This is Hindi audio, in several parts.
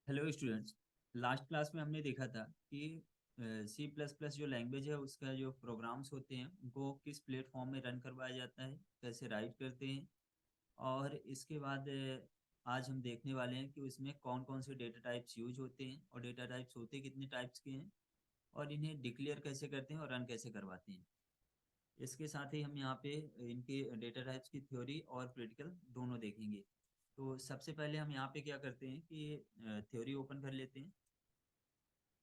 Hello students. लास्ट क्लास में हमने देखा था कि सी प्लस प्लस जो लैंग्वेज है उसका जो प्रोग्राम्स होते हैं उनको किस प्लेटफॉर्म में रन करवाया जाता है, कैसे राइट करते हैं। और इसके बाद आज हम देखने वाले हैं कि उसमें कौन कौन से डेटा टाइप्स यूज होते हैं और डेटा टाइप्स होते कितने टाइप्स के हैं और इन्हें डिक्लेयर कैसे करते हैं और रन कैसे करवाते हैं। इसके साथ ही हम यहाँ पे इनके डेटा टाइप्स की थ्योरी और प्रैक्टिकल दोनों देखेंगे। तो सबसे पहले हम यहाँ पे क्या करते हैं कि थ्योरी ओपन कर लेते हैं।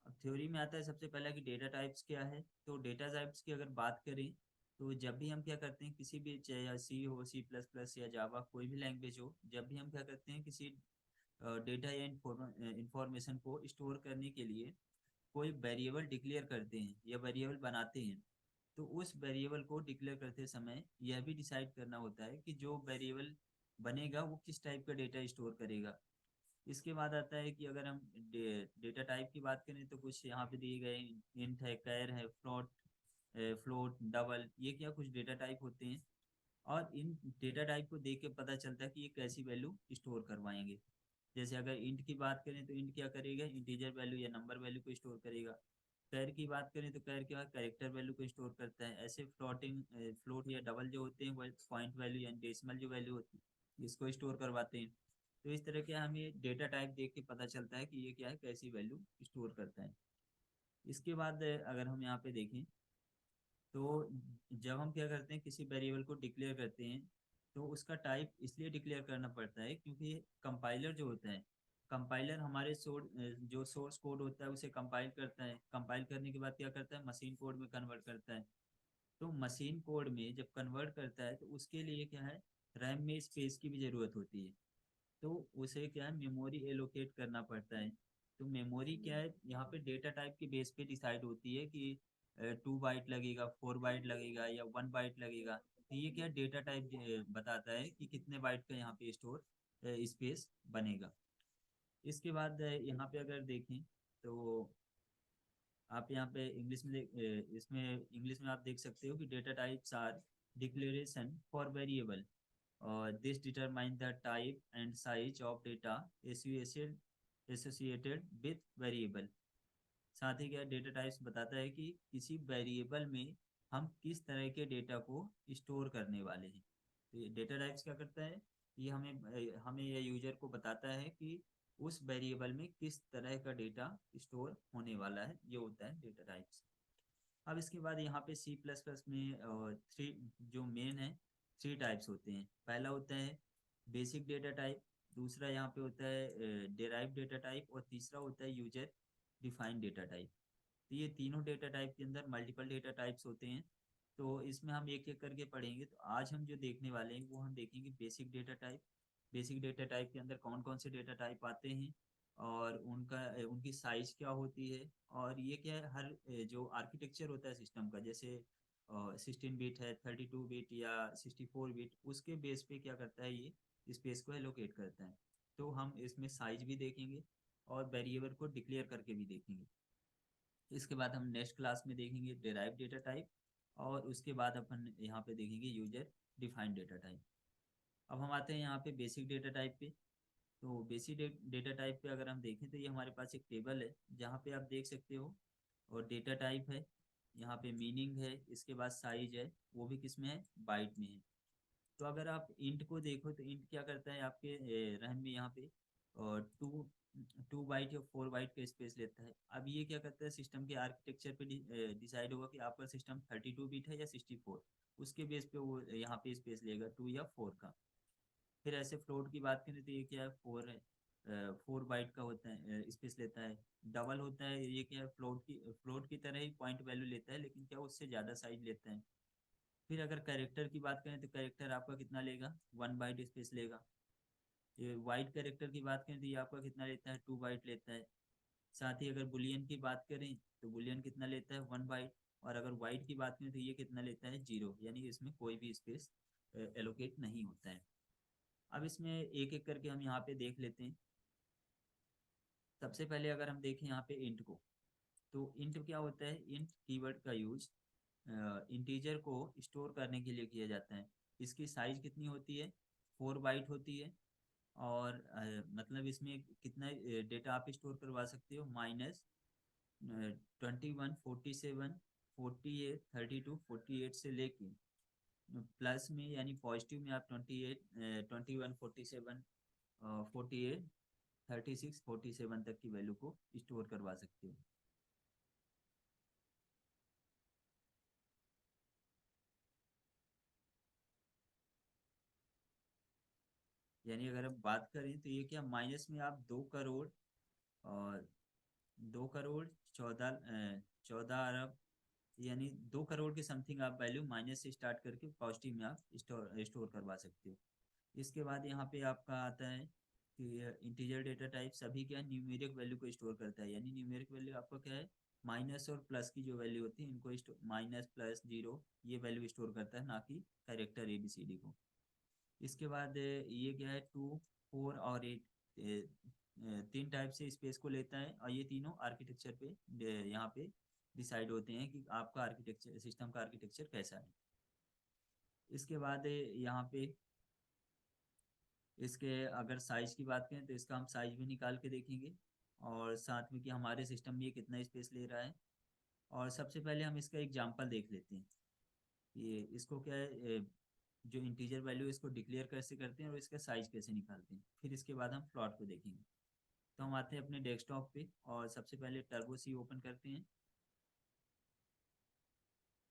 अब थ्योरी में आता है सबसे पहला कि डेटा टाइप्स क्या है। तो डेटा टाइप्स की अगर बात करें तो जब भी हम क्या करते हैं किसी भी, चाहे सी हो, सी प्लस प्लस या जावा, कोई भी लैंग्वेज हो, जब भी हम क्या करते हैं किसी डेटा या इंफॉर्मेशन को स्टोर करने के लिए कोई वेरिएबल डिक्लेयर करते हैं या वेरिएबल बनाते हैं, तो उस वेरिएबल को डिक्लेयर करते समय यह भी डिसाइड करना होता है कि जो वेरिएबल बनेगा वो किस टाइप का डेटा स्टोर करेगा। इसके बाद आता है कि अगर हम डेटा टाइप की बात करें तो कुछ यहाँ पे दिए गए इंट है, कैर है, फ्लोट, डबल, ये क्या कुछ डेटा टाइप होते हैं। और इन डेटा टाइप को देख के पता चलता है कि ये कैसी वैल्यू स्टोर करवाएंगे। जैसे अगर इंट की बात करें तो इंट क्या करेगा, इंटीजर वैल्यू या नंबर वैल्यू को स्टोर करेगा। कैर की बात करें तो कैर क्या कैरेक्टर वैल्यू को स्टोर करता है। ऐसे फ्लोट या डबल जो होते हैं वो पॉइंट वैल्यू या डेसिमल जो वैल्यू होती है इसको स्टोर करवाते हैं। तो इस तरह क्या हमें डेटा टाइप देख के पता चलता है कि ये क्या है, कैसी वैल्यू स्टोर करता है। इसके बाद अगर हम यहाँ पे देखें तो जब हम क्या करते हैं किसी वेरिएबल को डिक्लेयर करते हैं तो उसका टाइप इसलिए डिक्लेयर करना पड़ता है क्योंकि कंपाइलर जो होता है, कंपाइलर हमारे जो सोर्स कोड होता है उसे कंपाइल करता है। कंपाइल करने के बाद क्या करता है, मशीन कोड में कन्वर्ट करता है। तो मशीन कोड में जब कन्वर्ट करता है तो उसके लिए क्या है, रैम में स्पेस की भी ज़रूरत होती है। तो उसे क्या है, मेमोरी एलोकेट करना पड़ता है। तो मेमोरी क्या है, यहाँ पे डेटा टाइप के बेस पे डिसाइड होती है कि 2 बाइट लगेगा, 4 बाइट लगेगा या 1 बाइट लगेगा। तो ये क्या डेटा टाइप बताता है कि कितने बाइट का यहाँ पे स्टोर स्पेस बनेगा। इसके बाद यहाँ पे अगर देखें तो आप यहाँ पे इसमें इंग्लिश में आप देख सकते हो कि data types are declaration for variable और this determine the type and size of data associated with variable. साथ ही क्या डेटा टाइप्स बताता है कि किसी वेरिएबल में हम किस तरह के डेटा को स्टोर करने वाले हैं। तो ये डेटा टाइप्स क्या करता है, ये हमें या यूजर को बताता है कि उस वेरिएबल में किस तरह का डेटा स्टोर होने वाला है। ये होता है डेटा टाइप्स। अब इसके बाद यहाँ पे सी प्लस प्लस में थ्री जो मेन है, 3 टाइप्स होते हैं। पहला होता है बेसिक डेटा टाइप, दूसरा यहाँ पे होता है डेराइव डेटा टाइप और तीसरा होता है यूजर डिफाइंड डेटा टाइप। तो ये तीनों डेटा टाइप के अंदर मल्टीपल डेटा टाइप्स होते हैं। तो इसमें हम एक एक करके पढ़ेंगे। तो आज हम जो देखने वाले हैं वो हम देखेंगे basic data type. Basic data type के अंदर कौन कौन से डेटा टाइप आते हैं और उनकी साइज क्या होती है। और ये क्या है, हर जो आर्किटेक्चर होता है सिस्टम का, जैसे 16 बिट है, 32 बिट या 64 बिट, उसके बेस पे क्या करता है, ये स्पेस को एलोकेट करता है। तो हम इसमें साइज भी देखेंगे और वेरिएबल को डिक्लेयर करके भी देखेंगे। इसके बाद हम नेक्स्ट क्लास में देखेंगे डेराइव डेटा टाइप और उसके बाद अपन यहाँ पे देखेंगे यूजर डिफाइंड डेटा टाइप। अब हम आते हैं यहाँ पे बेसिक डेटा टाइप पे। तो बेसिक डेटा टाइप पे अगर हम देखें तो ये हमारे पास एक टेबल है जहाँ पे आप देख सकते हो, और डेटा टाइप है, यहाँ पे मीनिंग है, इसके बाद साइज है, वो भी किस में है, बाइट में है। तो अगर आप इंट को देखो तो इंट क्या करता है आपके रैम में यहाँ पे और 2 बाइट या 4 बाइट का स्पेस लेता है। अब ये क्या करता है, सिस्टम के आर्किटेक्चर पे डिसाइड होगा कि आपका सिस्टम 32 बिट है या 64, उसके बेस पे वो यहाँ पे स्पेस लेगा 2 या 4 का। फिर ऐसे फ्लोट की बात करें तो ये क्या है, 4 है, 4 बाइट का होता है, स्पेस लेता है। डबल होता है, ये क्या है, फ्लोट की तरह ही पॉइंट वैल्यू लेता है लेकिन क्या उससे ज़्यादा साइज लेता है। फिर अगर कैरेक्टर की बात करें तो कैरेक्टर आपका कितना लेगा, 1 बाइट स्पेस लेगा। ये वाइट कैरेक्टर की बात करें तो ये आपका कितना लेता है, 2 बाइट लेता है। साथ ही अगर बुलियन की बात करें तो बुलियन कितना लेता है, 1 बाइट। और अगर वाइट की बात करें तो ये कितना लेता है, 0, यानी कि इसमें कोई भी स्पेस एलोकेट नहीं होता है। अब इसमें एक एक करके हम यहाँ पे देख लेते हैं। सबसे पहले अगर हम देखें यहाँ पे इंट को, तो इंट क्या होता है, इंट कीवर्ड का यूज इंटीजर को स्टोर करने के लिए किया जाता है। इसकी साइज कितनी होती है, 4 बाइट होती है। और मतलब इसमें कितना डेटा आप स्टोर करवा सकते हो, -21, 47, 48, 32, 48 से लेके प्लस में यानी पॉजिटिव में आप 28, 21, 47, 48, 36, 47 तक की वैल्यू को स्टोर करवा सकते हो। यानी अगर हम बात करें तो ये क्या, माइनस में आप 2 करोड़ और 2 करोड़ 14 अरब, यानी 2 करोड़ के समथिंग आप वैल्यू माइनस से स्टार्ट करके पॉजिटिव में आप स्टोर करवा सकते हो। इसके बाद यहाँ पे आपका आता है कि इंटीजर डेटा टाइप सभी क्या न्यूमेरिक वैल्यू को स्टोर करता है। यानी न्यूमेरिक वैल्यू आपका क्या है, माइनस और प्लस की जो वैल्यू होती है इनको माइनस प्लस जीरो ये वैल्यू स्टोर करता है, ना कि कैरेक्टर ABCD को। इसके बाद ये क्या है, 2, 4 और 8, 3 टाइप से स्पेस को लेता है, और ये तीनों आर्किटेक्चर पे यहाँ पे डिसाइड होते हैं कि आपका आर्किटेक्चर, सिस्टम का आर्किटेक्चर कैसा है। इसके बाद यहाँ पे इसके अगर साइज की बात करें तो इसका हम साइज भी निकाल के देखेंगे, और साथ में कि हमारे सिस्टम में ये कितना स्पेस ले रहा है। और सबसे पहले हम इसका एग्जांपल देख लेते हैं। ये इसको क्या है, जो इंटीजर वैल्यू इसको डिक्लेयर कैसे करते हैं और इसका साइज कैसे निकालते हैं, फिर इसके बाद हम प्लॉट को देखेंगे। तो हम आते हैं अपने डेस्कटॉप पे और सबसे पहले टर्बो सी ओपन करते हैं।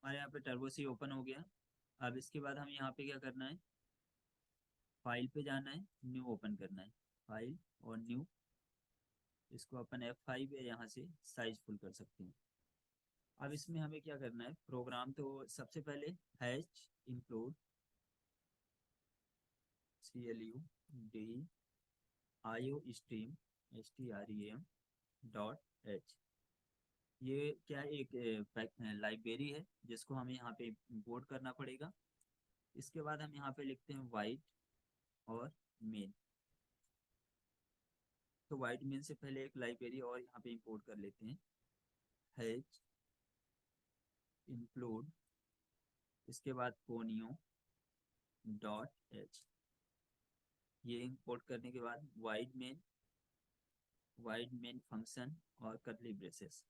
हमारे यहाँ पे टर्बो सी ओपन हो गया। अब इसके बाद हम यहाँ पे क्या करना है, फाइल पे जाना है, न्यू ओपन करना है, फाइल और न्यू। इसको अपन F5 है, यहाँ से साइज फुल कर सकते हैं। अब इसमें हमें क्या करना है, प्रोग्राम तो सबसे पहले hatch include CLUD IO stream .h। ये क्या है, एक लाइब्रेरी है जिसको हमें यहाँ पे इंपोर्ट करना पड़ेगा। इसके बाद हम यहाँ पे लिखते हैं वाइट और मेन। तो वाइट मेन से पहले एक लाइब्रेरी और यहाँ पे इंपोर्ट कर लेते हैं, हैच इंक्लूड, इसके बाद conio.h। ये इंपोर्ट करने के बाद वाइड मेन फंक्शन और करली ब्रेसेस।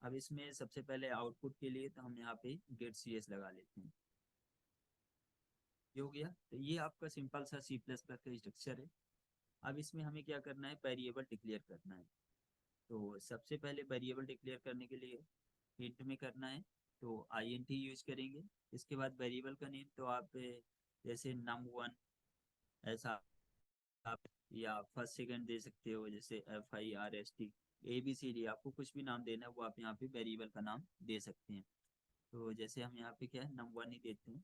अब इसमें सबसे पहले आउटपुट के लिए तो हम यहाँ पे गेट CS लगा लेते हैं। ये हो गया। तो ये आपका सिंपल सा C++ का स्ट्रक्चर है। अब इसमें हमें क्या करना है, वेरिएबल डिक्लेयर करना है। तो सबसे पहले वेरिएबल डिक्लेयर करने के लिए इंट में करना है, तो INT यूज करेंगे। इसके बाद वेरिएबल का नेम तो आप जैसे num1 ऐसा आप, या फर्स्ट सेकंड दे सकते हो, जैसे FIRST ABCD, आपको कुछ भी नाम देना है वो आप यहाँ पे वेरिएबल का नाम दे सकते हैं। तो जैसे हम यहाँ पे क्या है, num1 ही देते हैं,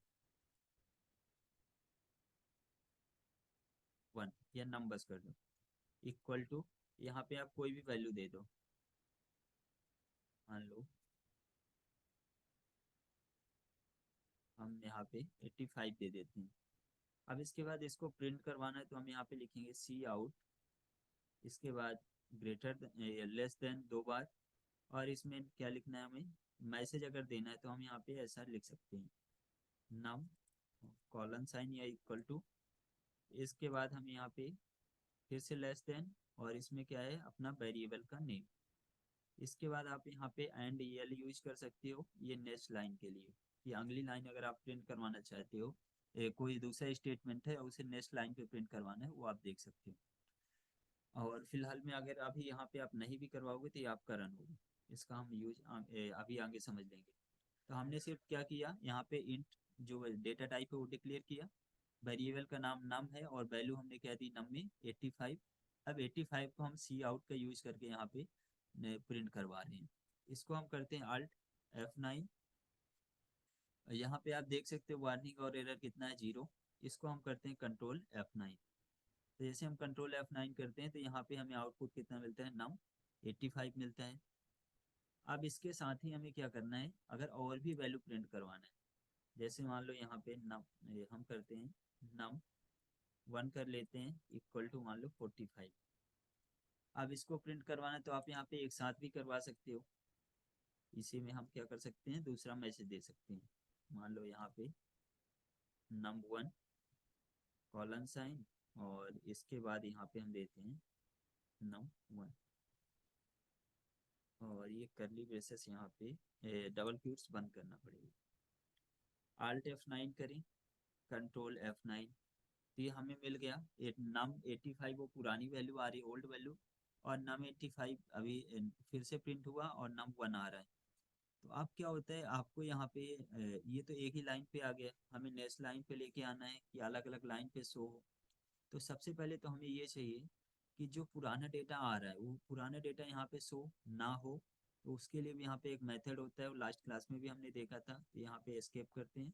1 या नंबर्स कर दो, इक्वल टू, यहाँ पे आप कोई भी वैल्यू दे दो, मान लो हम यहाँ पे 85 दे देते हैं। अब इसके बाद इसको प्रिंट करवाना है तो हम यहाँ पे लिखेंगे सी आउट, इसके बाद लेस देन 2 बार, और इसमें क्या लिखना है हमें, मैसेज अगर देना है तो हम यहाँ पे ऐसा लिख सकते हैं, नम कॉलन साइन या इक्वल टू। इसके बाद हम यहाँ पे फिर से लेस देन, और इसमें क्या है अपना वेरिएबल का नेम। इसके बाद आप यहाँ पे एंड EL यूज कर सकते हो, ये नेक्स्ट लाइन के लिए, कि अगली लाइन अगर आप प्रिंट करवाना चाहते हो, कोई दूसरा स्टेटमेंट है उसे नेक्स्ट लाइन पे प्रिंट करवाना है, वो आप देख सकते हो। और फिलहाल में अगर अभी यहाँ पे आप नहीं भी करवाओगे तो ये आपका रन होगा। इसका हम यूज अभी आगे समझ लेंगे। तो हमने सिर्फ क्या किया, यहाँ पे इंट जो डेटा टाइप है वो डिक्लेयर किया, वेरिएबल का नाम नम है, और वैल्यू हमने क्या दी नम में 85। अब 85 को हम सी आउट का यूज करके यहाँ पे प्रिंट करवा रहे हैं। इसको हम करते हैं अल्ट F9। यहाँ पे आप देख सकते हो वार्निंग और एरर कितना है, 0। इसको हम करते हैं कंट्रोल F9। तो जैसे हम कंट्रोल F9 करते हैं तो यहाँ पे हमें आउटपुट कितना मिलता है, नम 85 मिलता है। अब इसके साथ ही हमें क्या करना है, अगर और भी वैल्यू प्रिंट करवाना है, जैसे मान लो यहाँ पे नम हम करते हैं num1 कर लेते हैं, इक्वल टू मान लो 45। अब इसको प्रिंट करवाना है तो आप यहाँ पे एक साथ भी करवा सकते हो। इसी में हम क्या कर सकते हैं, दूसरा मैसेज दे सकते हैं, मान लो यहाँ पे num1 कॉलन साइन और इसके बाद यहाँ पे हम देते हैं num1 और ये करली ब्रेसेस यहाँ पे डबल क्यूट्स बंद करना पड़ेगा। Alt F9 करें, कंट्रोल F9, तो ये हमें मिल गया एक नम 85 वो पुरानी वैल्यू आ रही ओल्ड वैल्यू, और नम 85 अभी फिर से प्रिंट हुआ और नम 1 आ रहा है। तो अब क्या होता है आपको यहाँ पे ये तो एक ही लाइन पे आ गया, हमें नेक्स्ट लाइन पे लेके आना है कि अलग अलग लाइन पे शो हो। तो सबसे पहले तो हमें ये चाहिए कि जो पुराना डेटा आ रहा है वो पुराना डेटा यहाँ पे शो ना हो। तो उसके लिए भी यहाँ पे एक मेथड होता है, वो लास्ट क्लास में भी हमने देखा था। तो यहाँ पे एस्केप करते हैं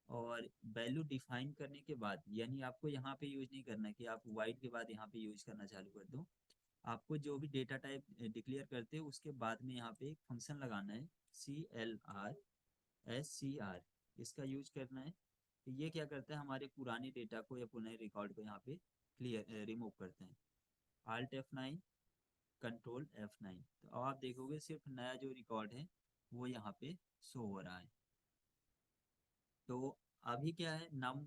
और वैल्यू डिफाइन करने के बाद, यानी आपको यहाँ पे यूज नहीं करना है कि आप वाइड के बाद यहाँ पे यूज करना चालू कर दो। आपको जो भी डेटा टाइप डिक्लेयर करते हो उसके बाद में यहाँ पे एक फंक्शन लगाना है CLR SCR, इसका यूज करना है। तो ये क्या करता है हमारे पुराने डेटा को या पुराने रिकॉर्ड को यहाँ पे क्लियर रिमूव करते हैं। Alt F9, कंट्रोल F9, तो अब आप देखोगे सिर्फ नया जो रिकॉर्ड है वो यहाँ पे शो हो रहा है। तो अभी क्या है नम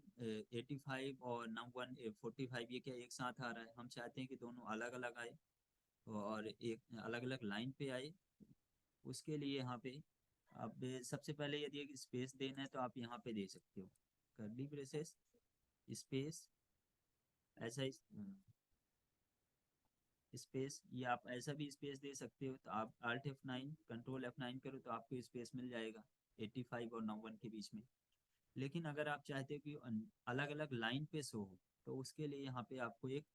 85 और नम 145 ये क्या एक साथ आ रहा है, हम चाहते हैं कि दोनों अलग अलग आए और एक अलग अलग लाइन पे आए। उसके लिए यहाँ पे अब सबसे पहले यदि एक स्पेस देना है तो आप यहाँ पे दे सकते हो कर्ली ब्रेसेस स्पेस, ऐसा स्पेस, या आप ऐसा भी स्पेस दे सकते हो। तो आप Alt F9 कंट्रोल F9 करो तो आपको स्पेस मिल जाएगा 85 और नम 1 के बीच में। लेकिन अगर आप चाहते हो कि अलग अलग लाइन पे शो हो तो उसके लिए यहाँ पे आपको एक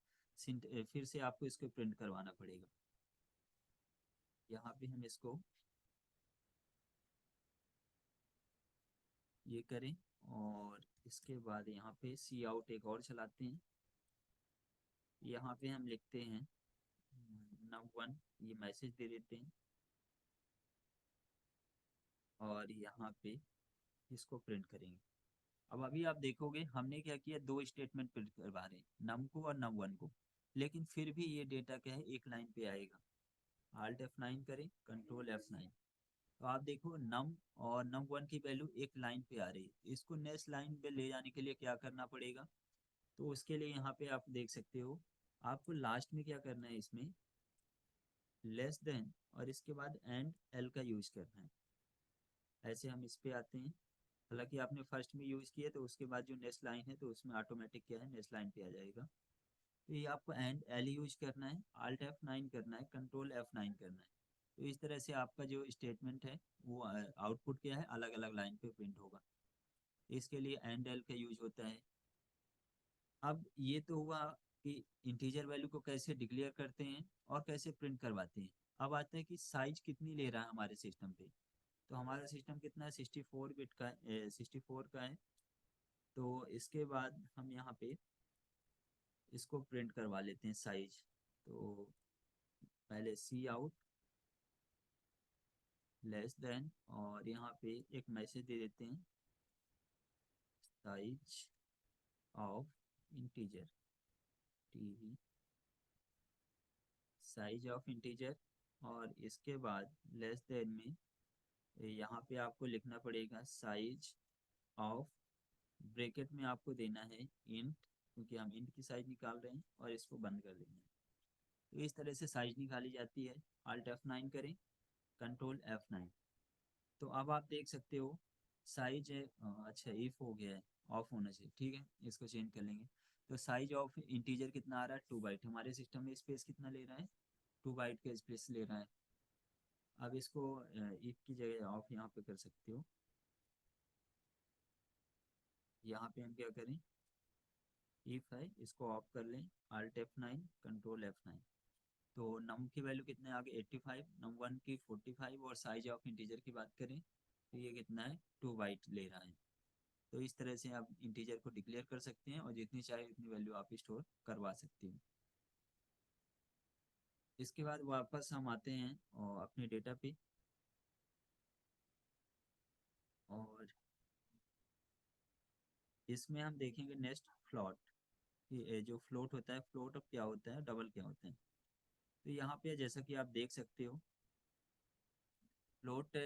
फिर से आपको इसको प्रिंट करवाना पड़ेगा। यहाँ पे हम इसको ये करें और इसके बाद यहाँ पे सी आउट एक और चलाते हैं। यहाँ पे हम लिखते हैं num1, ये मैसेज दे देते हैं और यहाँ पे इसको प्रिंट करेंगे। अब अभी आप देखोगे हमने क्या किया, दो स्टेटमेंट प्रिंट करवा रहे हैं नम को और नम 1 को, लेकिन फिर भी ये डेटा क्या है एक लाइन पे आएगा। Alt F9 करें, कंट्रोल F9, तो आप देखो नम और नम 1 की वैल्यू एक लाइन पे आ रही है। इसको नेक्स्ट लाइन पे ले जाने के लिए क्या करना पड़ेगा, तो उसके लिए यहाँ पे आप देख सकते हो आपको लास्ट में क्या करना है, इसमें लेस देन और इसके बाद एंड एल का यूज करना है। ऐसे हम इस पे आते हैं, हालांकि आपने फर्स्ट में यूज किया तो उसके बाद जो नेक्स्ट लाइन है तो उसमें ऑटोमेटिक क्या है नेक्स्ट लाइन पे आ जाएगा। तो ये आपको एंड एल यूज करना है, Alt F9 करना है, कंट्रोल F9 करना है। तो इस तरह से आपका जो स्टेटमेंट है वो आउटपुट क्या है अलग अलग लाइन पे प्रिंट होगा। इसके लिए एंड एल का यूज होता है। अब ये तो हुआ कि इंटीजर वैल्यू को कैसे डिक्लेयर करते हैं और कैसे प्रिंट करवाते हैं। अब आते हैं कि साइज कितनी ले रहा है हमारे सिस्टम पे। तो हमारा सिस्टम कितना है 64 बिट का है, 64 का है। तो इसके बाद हम यहाँ पे इसको प्रिंट करवा लेते हैं साइज। तो पहले सी आउट लेस देन और यहाँ पे एक मैसेज दे देते हैं size of integer, TV size of integer. और इसके बाद लेस देन में यहाँ पे आपको लिखना पड़ेगा साइज ऑफ, ब्रैकेट में आपको देना है इंट, क्योंकि हम इंट की साइज निकाल रहे हैं और इसको बंद कर देना है। तो इस तरह से साइज निकाली जाती है। Alt F9 करें, कंट्रोल F9, तो अब आप देख सकते हो साइज है अच्छा इफ हो गया है, ऑफ होना चाहिए, ठीक है इसको चेंज कर लेंगे। तो साइज ऑफ इंटीजर कितना आ रहा है 2 बाइट, हमारे सिस्टम में स्पेस कितना ले रहा है 2 बाइट का स्पेस ले रहा है। अब इसको इफ की जगह ऑफ यहाँ पे कर सकते हो। यहाँ पे हम क्या करें, इफ है इसको ऑफ कर लें, Alt F9 कंट्रोल F9। तो नम की वैल्यू कितने आ गए 85, नम 1 की 45, और साइज ऑफ इंटीजर की बात करें तो ये कितना है 2 बाइट ले रहा है। तो इस तरह से आप इंटीजर को डिक्लेयर कर सकते हैं और जितनी चाहे उतनी वैल्यू आप स्टोर करवा सकते हैं। इसके बाद वापस हम आते हैं और अपने डेटा पे, और इसमें हम देखेंगे नेक्स्ट फ्लोट, जो फ्लोट होता है, फ्लोट अब क्या होता है डबल क्या होता है। तो यहाँ पे जैसा कि आप देख सकते हो फ्लोट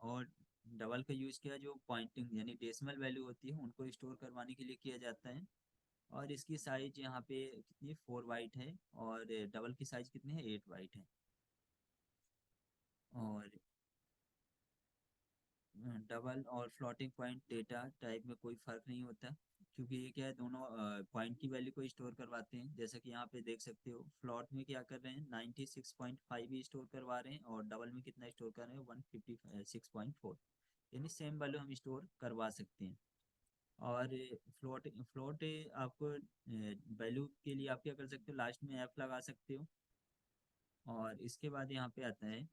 और डबल का यूज किया जो पॉइंटिंग यानी डेसिमल वैल्यू होती है उनको स्टोर करवाने के लिए किया जाता है। और इसकी साइज यहाँ पे कितनी 4 बाइट है, और डबल की साइज कितनी है 8 बाइट है। और डबल और फ्लोटिंग पॉइंट डेटा टाइप में कोई फर्क नहीं होता, क्योंकि ये क्या है, दोनों पॉइंट की वैल्यू को स्टोर करवाते हैं। जैसा कि यहाँ पे देख सकते हो, फ्लॉट में क्या कर रहे हैं 96.5 ही स्टोर करवा रहे हैं, और डबल में कितना स्टोर कर रहे हैं 156.4, यानी सेम वैल्यू हम स्टोर करवा सकते हैं। और फ्लोट फ्लोट आपको वैल्यू के लिए आप क्या कर सकते हो, लास्ट में एफ लगा सकते हो। और इसके बाद यहाँ पे आता है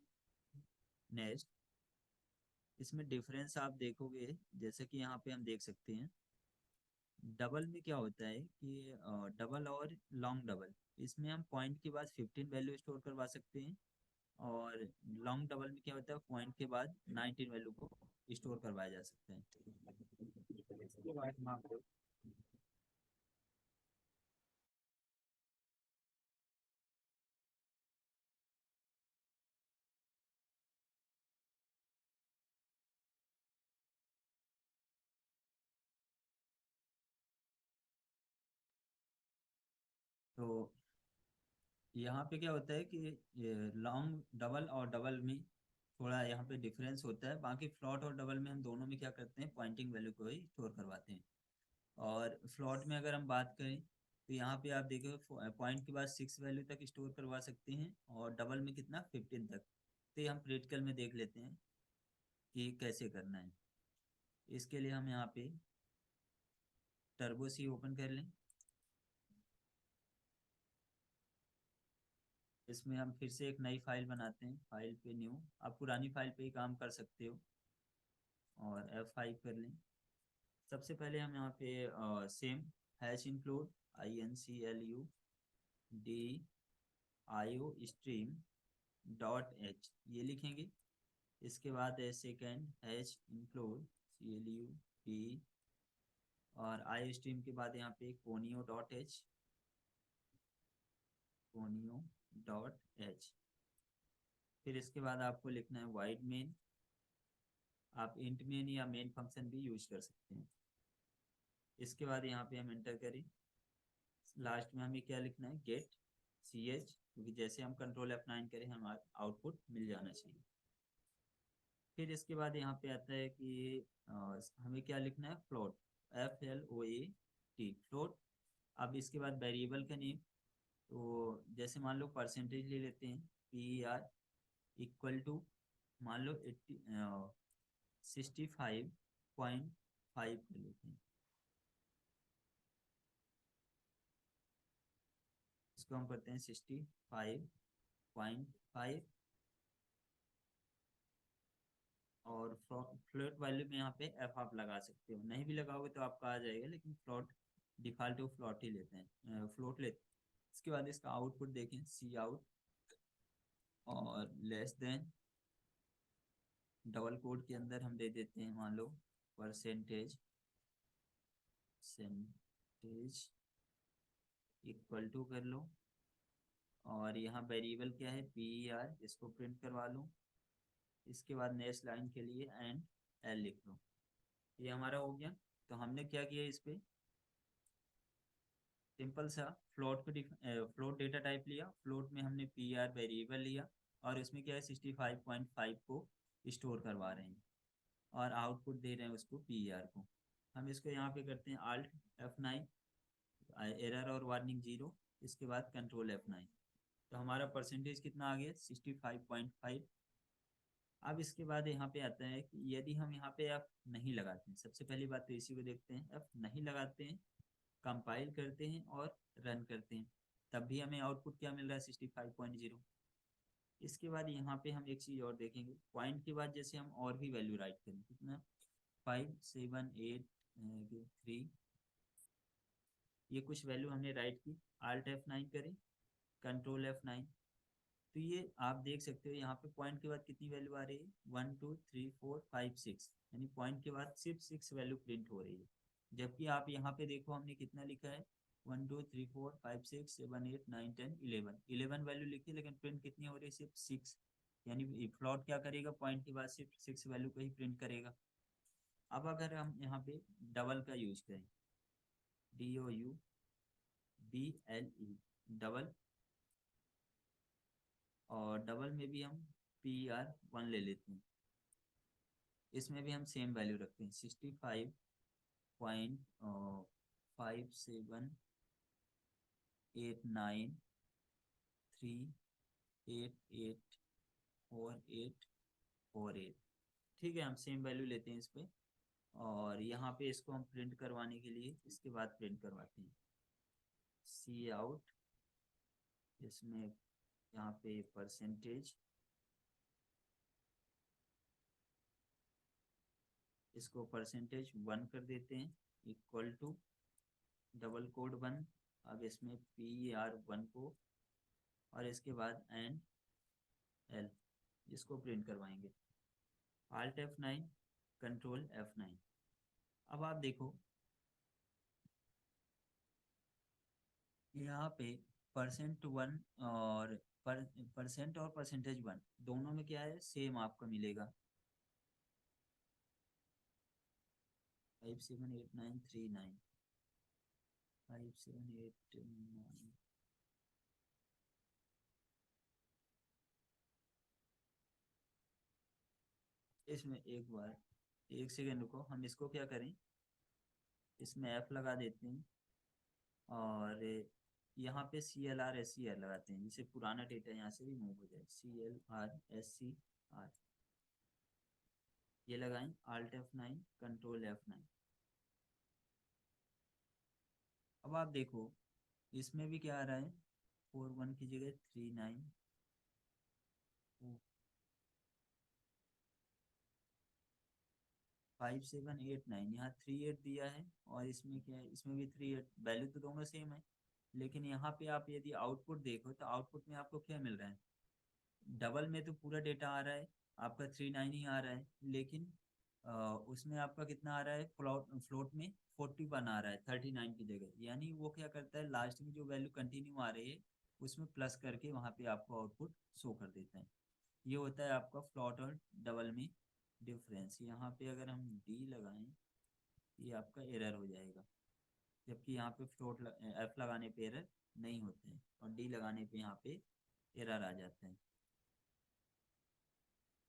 नेक्स्ट। इसमें डिफरेंस आप देखोगे, जैसे कि यहाँ पे हम देख सकते हैं, डबल में क्या होता है कि डबल और लॉन्ग डबल, इसमें हम पॉइंट के बाद 15 वैल्यू स्टोर करवा सकते हैं। और लॉन्ग डबल में क्या होता है, पॉइंट के बाद 19 वैल्यू को स्टोर करवाया जा सकता है। इसके बाद हम आपको तो यहाँ पे क्या होता है कि लॉन्ग डबल और डबल में थोड़ा यहाँ पे डिफरेंस होता है। बाकी फ्लॉट और डबल में हम दोनों में क्या करते हैं, पॉइंटिंग वैल्यू को ही स्टोर करवाते हैं। और फ्लॉट में अगर हम बात करें, तो यहाँ पे आप देखो पॉइंट के बाद 6 वैल्यू तक स्टोर करवा सकते हैं, और डबल में कितना 15 तक। तो ये हम प्रैक्टिकल में देख लेते हैं कि कैसे करना है। इसके लिए हम यहाँ पे टर्बो सी ओपन कर लें। इसमें हम फिर से एक नई फाइल बनाते हैं, फाइल पे न्यू। आप पुरानी फाइल पे ही काम कर सकते हो, और F5 कर लें। सबसे पहले हम यहाँ पे same hash include INCLUDIO stream .h ये लिखेंगे। इसके बाद सेकेंड हैश इंक्लूड CLUD, और आई स्ट्रीम के बाद यहाँ पे conio.h, conio.h। फिर इसके बाद आपको लिखना है वाइड मेन। आप इंट मेन या मेन फंक्शन भी यूज कर सकते हैं। इसके बाद यहाँ पे हम एंटर करें। लास्ट में हमें क्या लिखना है, गेट CH, क्योंकि जैसे हम कंट्रोल F9 करें हमारा आउटपुट मिल जाना चाहिए। फिर इसके बाद यहाँ पे आता है कि हमें क्या लिखना है, फ्लोट, FLOAT, फ्लोट। अब इसके बाद वेरिएबल का नेम, तो जैसे मान लो परसेंटेज ले लेते हैं, PER इक्वल टू, मान लो 65.5 ले लेते हैं। इसको हम करते हैं 65.5। और फ्लोट वैल्यू में यहाँ पे एफ आप लगा सकते हो, नहीं भी लगाओगे तो आपका आ जाएगा, लेकिन फ्लोट डिफॉल्ट फ्लोट ही लेते हैं, फ्लोट लेते हैं। इसके बाद इसका आउटपुट देखें, सी आउट, और लेस देन डबल कोड के अंदर हम दे देते हैं, मान लो परसेंटेज परसेंटेज इक्वल टू कर लो। और यहाँ वेरिएबल क्या है, PER, इसको प्रिंट करवा लो। इसके बाद नेक्स्ट लाइन के लिए एंड एल लिख लो। ये हमारा हो गया। तो हमने क्या किया इस पे, सिंपल सा फ्लोट को फ्लोट डेटा टाइप लिया, फ्लोट में हमने PER वेरिएबल लिया, और इसमें क्या है 65.5 को स्टोर करवा रहे हैं, और आउटपुट दे रहे हैं उसको PER को। हम इसको यहाँ पे करते हैं Alt F9, एरर और वार्निंग 0। इसके बाद कंट्रोल F9। तो हमारा परसेंटेज कितना आ गया, 65.5। अब इसके बाद यहाँ पे आता है कि यदि हम यहाँ पे एफ नहीं लगाते हैं, सबसे पहली बात तो इसी को देखते हैं, एफ नहीं लगाते हैं, कंपाइल करते हैं और रन करते हैं, तब भी हमें आउटपुट क्या मिल रहा है, 65.0। इसके बाद यहाँ पे हम एक चीज़ और देखेंगे, पॉइंट के बाद जैसे हम और भी वैल्यू राइट करें, कितना 5783, ये कुछ वैल्यू हमने राइट की, Alt F9 करें, कंट्रोल F9। तो ये आप देख सकते हो, यहाँ पे पॉइंट के बाद कितनी वैल्यू आ रही है, 1 2 3 4 5 6, यानी पॉइंट के बाद सिर्फ 6 वैल्यू प्रिंट हो रही है। जबकि आप यहाँ पे देखो हमने कितना लिखा है, 1 2 3 4 5 6 7 8 9 10 11 वैल्यू लिखी है, लेकिन प्रिंट कितनी हो रही है, सिर्फ 6। यानी फ्लॉट क्या करेगा, पॉइंट के बाद सिर्फ 6 वैल्यू को ही प्रिंट करेगा। अब अगर हम यहाँ पे डबल का यूज करें, DOU BLE डबल, और डबल में भी हम PR1 ले लेते हैं। इसमें भी हम सेम वैल्यू रखते हैं 65.5789388484। ठीक है, हम सेम वैल्यू लेते हैं इस पे, और यहाँ पे इसको हम प्रिंट करवाने के लिए इसके बाद प्रिंट करवाते हैं सी आउट। इसमें यहाँ पे परसेंटेज, इसको %1 कर देते हैं इक्वल टू डबल कोड 1। अब इसमें PR1 को, और इसके बाद एंड L, इसको प्रिंट करवाएंगे Alt F9 कंट्रोल F9। अब आप देखो यहाँ पे %1 और परसेंट और %1 दोनों में क्या है, सेम आपको मिलेगा 578939 5789। इसमें एक बार, एक सेकेंड रुको, हम इसको क्या करें, इसमें F लगा देते हैं, और यहाँ पे CLR SCR लगाते हैं, जिससे पुराना डेटा यहाँ से रिमूव हो जाए। CLR SCR ये लगाएं, Alt F9 कंट्रोल F9। अब आप देखो इसमें भी क्या आ रहा है, 41 की जगह 39, 5789, यहाँ 38 दिया है, और इसमें क्या है, इसमें भी 38, वैल्यू तो दोनों सेम है। लेकिन यहाँ पे आप यदि आउटपुट देखो तो आउटपुट में आपको क्या मिल रहा है, डबल में तो पूरा डेटा आ रहा है, आपका 39 ही आ रहा है, लेकिन उसमें आपका कितना आ रहा है, फ्लोट में 41 आ रहा है 39 की जगह। यानी वो क्या करता है, लास्ट में जो वैल्यू कंटिन्यू आ रही है उसमें प्लस करके वहाँ पे आपको आउटपुट शो कर देता है। ये होता है आपका फ्लॉट और डबल में डिफरेंस। यहाँ पे अगर हम D लगाएं, ये आपका एरर हो जाएगा, जबकि यहाँ पे F लगाने पे एरर नहीं होते हैं, और D लगाने पे यहाँ पे एरर आ जाते हैं।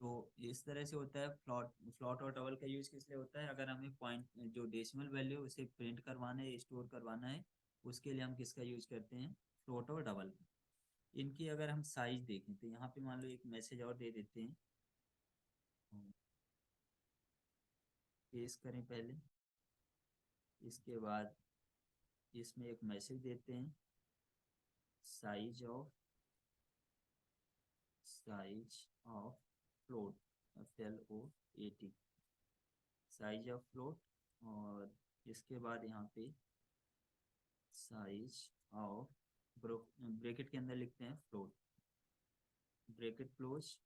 तो इस तरह से होता है। फ्लॉट और डबल का यूज किस लिए होता है, अगर हमें पॉइंट जो डेसिमल वैल्यू उसे प्रिंट करवाना है, स्टोर करवाना है, उसके लिए हम किसका यूज करते हैं, फ्लॉट और डबल का। इनकी अगर हम साइज देखें तो यहाँ पे मान लो एक मैसेज और दे देते हैं, पेस्ट करें पहले, इसके बाद इसमें एक मैसेज देते हैं, size of float, FLOAT, size of float. और इसके बाद यहाँ पे साइज ऑफ, ब्रैकेट के अंदर लिखते हैं फ्लोट, ब्रैकेट क्लोज,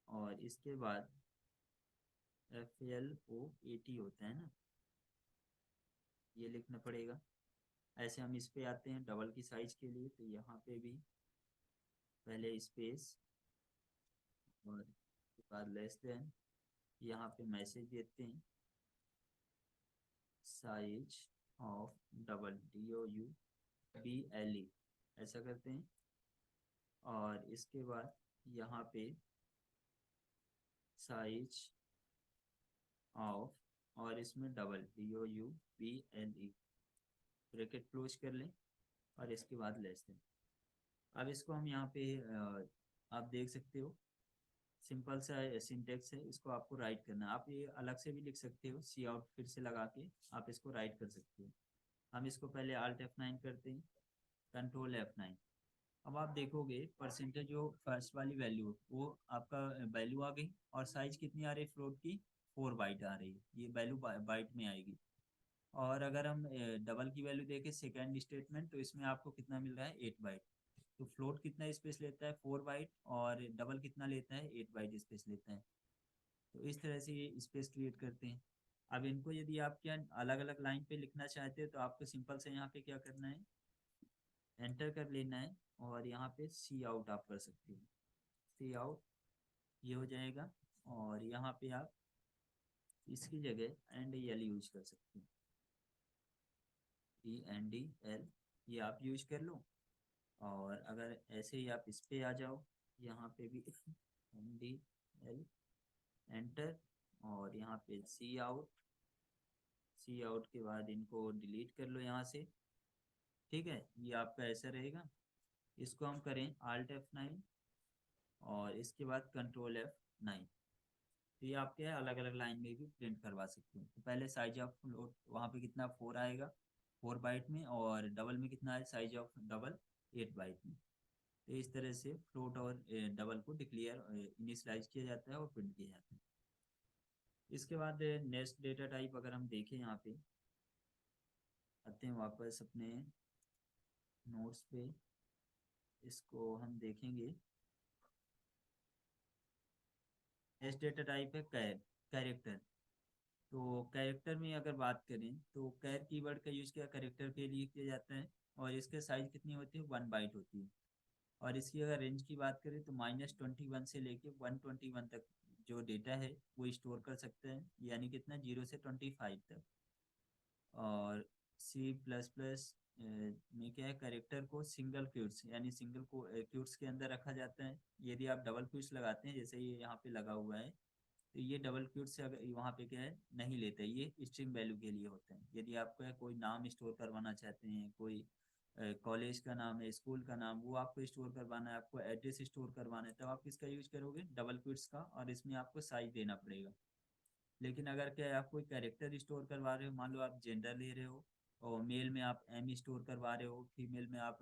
और इसके बाद FLOAT होता है ना, ये लिखना पड़ेगा। ऐसे हम इस पे आते हैं डबल की साइज के लिए, तो यहाँ पे भी पहले स्पेस, और उसके बाद लेस देन, यहाँ पे मैसेज देते हैं साइज ऑफ डबल, DOUBLE, ऐसा करते हैं। और इसके बाद यहाँ पे साइज ऑफ, और इसमें डबल, DOUBLE, ब्रैकेट क्लोज कर लें, और इसके बाद लेस देन। अब इसको हम यहाँ पे आप देख सकते हो, सिंपल सा सिंटेक्स है, इसको आपको राइट करना है। आप ये अलग से भी लिख सकते हो, सी आउट फिर से लगा के आप इसको राइट कर सकते हो। हम इसको पहले Alt F9 करते हैं, कंट्रोल F9। अब आप देखोगे परसेंटेज जो फर्स्ट वाली वैल्यू वो आपका वैल्यू आ गई, और साइज कितनी आ रही है फ्लोट की, 4 बाइट आ रही है, ये वैल्यू बाइट में आएगी। और अगर हम डबल की वैल्यू देखें सेकेंड स्टेटमेंट, तो इसमें आपको कितना मिल रहा है, 8 बाइट। तो फ्लोट कितना स्पेस लेता है, 4 बाइट, और डबल कितना लेता है, 8 बाइट स्पेस लेता है। तो इस तरह से ये स्पेस क्रिएट करते हैं। अब इनको यदि आप क्या अलग अलग लाइन पे लिखना चाहते हो, तो आपको सिंपल से यहाँ पे क्या करना है, एंटर कर लेना है, और यहाँ पे सी आउट आप कर सकते हो, सी आउट ये हो जाएगा। और यहाँ पे आप इसकी जगह एंड यल यूज कर सकते हो, ENDL, ये आप यूज कर लो। और अगर ऐसे ही आप इस पे आ जाओ, यहाँ पे भी ENDL एंटर, और यहाँ पे सी आउट के बाद इनको डिलीट कर लो यहाँ से। ठीक है, ये आपका ऐसा रहेगा। इसको हम करें Alt F9 और इसके बाद Ctrl F9। तो ये आप क्या है अलग अलग लाइन में भी प्रिंट करवा सकते हैं। तो पहले साइज ऑफ फ्लोट वहाँ पे कितना 4 आएगा 4 बाइट में, और डबल में कितना है साइज ऑफ डबल 8 बाइट में। तो इस तरह से फ्लोट और डबल को डिक्लेयर इनिशलाइज किया जाता है और प्रिंट किया जाता है। इसके बाद नेक्स्ट डेटा टाइप अगर हम देखें, यहाँ पे आते हैं वापस अपने नोट्स पे, इसको हम देखेंगे। नेक्स्ट डेटा टाइप है कैरेक्टर। तो कैरेक्टर में अगर बात करें तो कैर कीवर्ड का यूज किया कैरेक्टर के लिए किया जाता है, और इसके साइज कितनी होती है 1 बाइट होती है। और इसकी अगर रेंज की बात करें तो -21 से लेके 121 तक जो डेटा है वो स्टोर कर सकते हैं, यानी कितना 0 से 25 तक। और C++ में क्या है, कैरेक्टर को सिंगल क्यूट्स यानी सिंगल को क्यूट्स के अंदर रखा जाता है। यदि आप डबल क्यूट्स लगाते हैं जैसे ये यहाँ पे लगा हुआ है, तो ये डबल क्यूट्स से अगर वहाँ पे क्या है नहीं लेते, ये स्ट्रिंग वैल्यू के लिए होते हैं। यदि आपको है कोई नाम स्टोर करवाना चाहते हैं, कोई कॉलेज का नाम है, स्कूल का नाम, वो आपको स्टोर करवाना है, आपको एड्रेस स्टोर करवाना है, तो आप किसका यूज करोगे डबल क्यूट्स का, और इसमें आपको साइज देना पड़ेगा। लेकिन अगर क्या है आप कोई कैरेक्टर स्टोर करवा रहे हो, मान लो आप जेंडर ले रहे हो, और मेल में आप M स्टोर करवा रहे हो, फीमेल में आप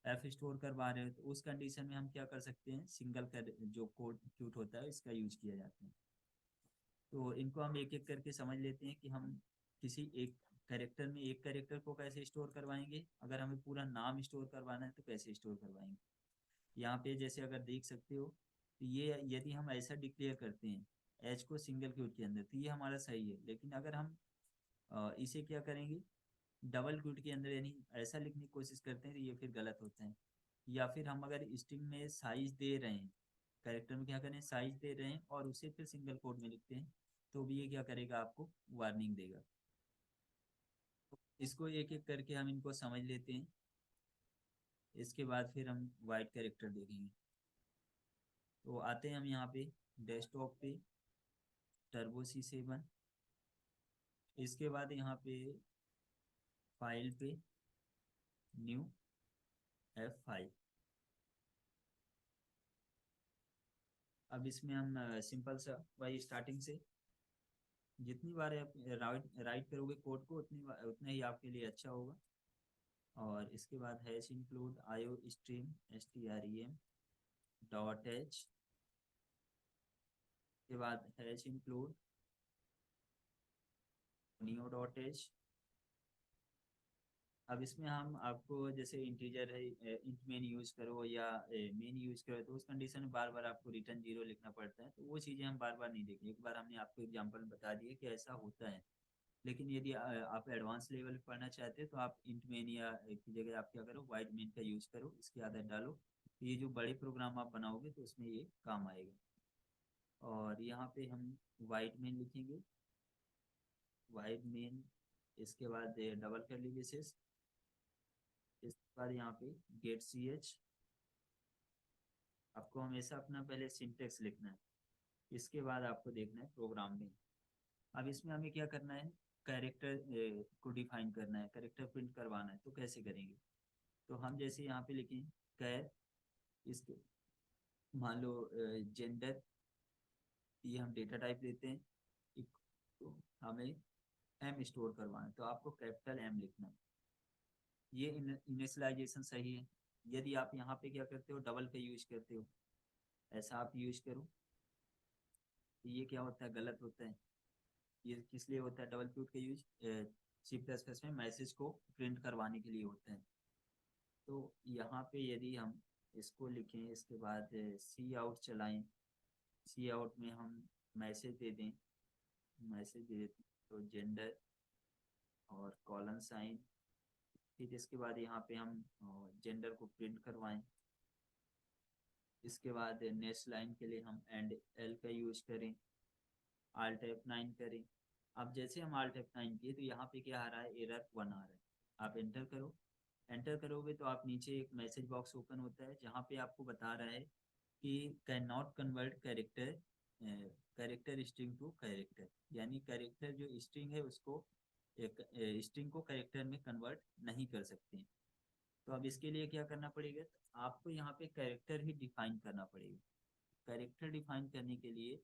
F स्टोर करवा रहे हो, तो उस कंडीशन में हम क्या कर सकते हैं, सिंगल जो कोड क्यूट होता है इसका यूज किया जाता है। तो इनको हम एक एक करके समझ लेते हैं कि हम किसी एक कैरेक्टर में एक कैरेक्टर को कैसे स्टोर करवाएंगे, अगर हमें पूरा नाम स्टोर करवाना है तो कैसे स्टोर करवाएंगे। यहाँ पे जैसे अगर देख सकते हो, तो ये यदि हम ऐसा डिक्लेयर करते हैं एच को सिंगल क्यूट के अंदर, तो ये हमारा सही है। लेकिन अगर हम इसे क्या करेंगे डबल क्यूट के अंदर यानी ऐसा लिखने की कोशिश करते हैं, तो ये फिर गलत होता है। या फिर हम अगर स्ट्रिंग में साइज दे रहे हैं, कैरेक्टर में क्या करें साइज दे रहे हैं और उसे फिर सिंगल कोड में लिखते हैं, तो भी ये क्या करेगा आपको वार्निंग देगा। इसको एक एक करके हम इनको समझ लेते हैं। इसके बाद फिर हम वाइट कैरेक्टर देखेंगे। तो आते हैं हम यहाँ पे डेस्कटॉप पे, टर्बो C7। इसके बाद यहाँ पे फाइल पे न्यू F5। अब इसमें हम सिंपल सा वही स्टार्टिंग से जितनी बार आप राइट करोगे कोड को उतना ही आपके लिए अच्छा होगा। और इसके बाद हैश इंक्लूड आयो स्ट्रीम strem डॉट एच, के बाद hash include new dot H. अब इसमें हम आपको जैसे इंटीजर है इंट मेन यूज करो या मेन यूज करो, तो उस कंडीशन में बार बार आपको रिटर्न 0 लिखना पड़ता है, तो वो चीज़ें हम बार बार नहीं देखें। एक बार हमने आपको एग्जांपल बता दिए कि ऐसा होता है। लेकिन यदि आप एडवांस लेवल पे पढ़ना चाहते हैं तो आप इंट मेन या की जगह आप क्या करो वाइड मेन का यूज करो, इसकी आदत डालो, तो ये जो बड़े प्रोग्राम आप बनाओगे तो उसमें ये काम आएगा। और यहाँ पे हम वाइड मेन लिखेंगे, वाइड मेन। इसके बाद डबल कर्ली ब्रेसेस, इसके बाद यहाँ पे गेट ch। आपको हमेशा अपना पहले सिंटेक्स लिखना है, इसके बाद आपको देखना है प्रोग्राम में। अब इसमें हमें क्या करना है, कैरेक्टर को डिफाइन करना है, कैरेक्टर प्रिंट करवाना है, तो कैसे करेंगे। तो हम जैसे यहाँ पे लिखें कैर, इसके मान लो जेंडर, ये हम डेटा टाइप देते हैं। तो हमें M स्टोर करवाना है, तो आपको कैपिटल M लिखना है। ये इनिशियलाइजेशन सही है। यदि आप यहाँ पे क्या करते हो डबल का यूज करते हो, ऐसा आप यूज करो, तो ये क्या होता है गलत होता है। ये किस लिए होता है डबल क्यूट का यूज, C++ में मैसेज को प्रिंट करवाने के लिए होता है। तो यहाँ पे यदि हम इसको लिखें, इसके बाद सी आउट चलाएं, सी आउट में हम मैसेज दे दें, मैसेज दे देते तो जेंडर और कॉलन साइन। फिर इसके बाद यहाँ पे हम जेंडर को प्रिंट करवाएं। इसके बाद नेक्स्ट लाइन के लिए हम एंड एल का यूज करें, Alt F9 करें। अब जैसे हम Alt F9 किए तो यहाँ पे क्या आ रहा है एरर 1 आ रहा है। आप एंटर करो। एंटर करोगे तो आप नीचे एक मैसेज बॉक्स ओपन होता है जहाँ पे आपको बता रहा है कि cannot convert character character string to character, यानी कैरेक्टर जो स्ट्रिंग है उसको एक स्ट्रिंग को कैरेक्टर में कन्वर्ट नहीं कर सकते। तो अब इसके लिए क्या करना पड़ेगा, आपको यहाँ पे कैरेक्टर ही डिफाइन करना पड़ेगा। कैरेक्टर डिफाइन करने के लिए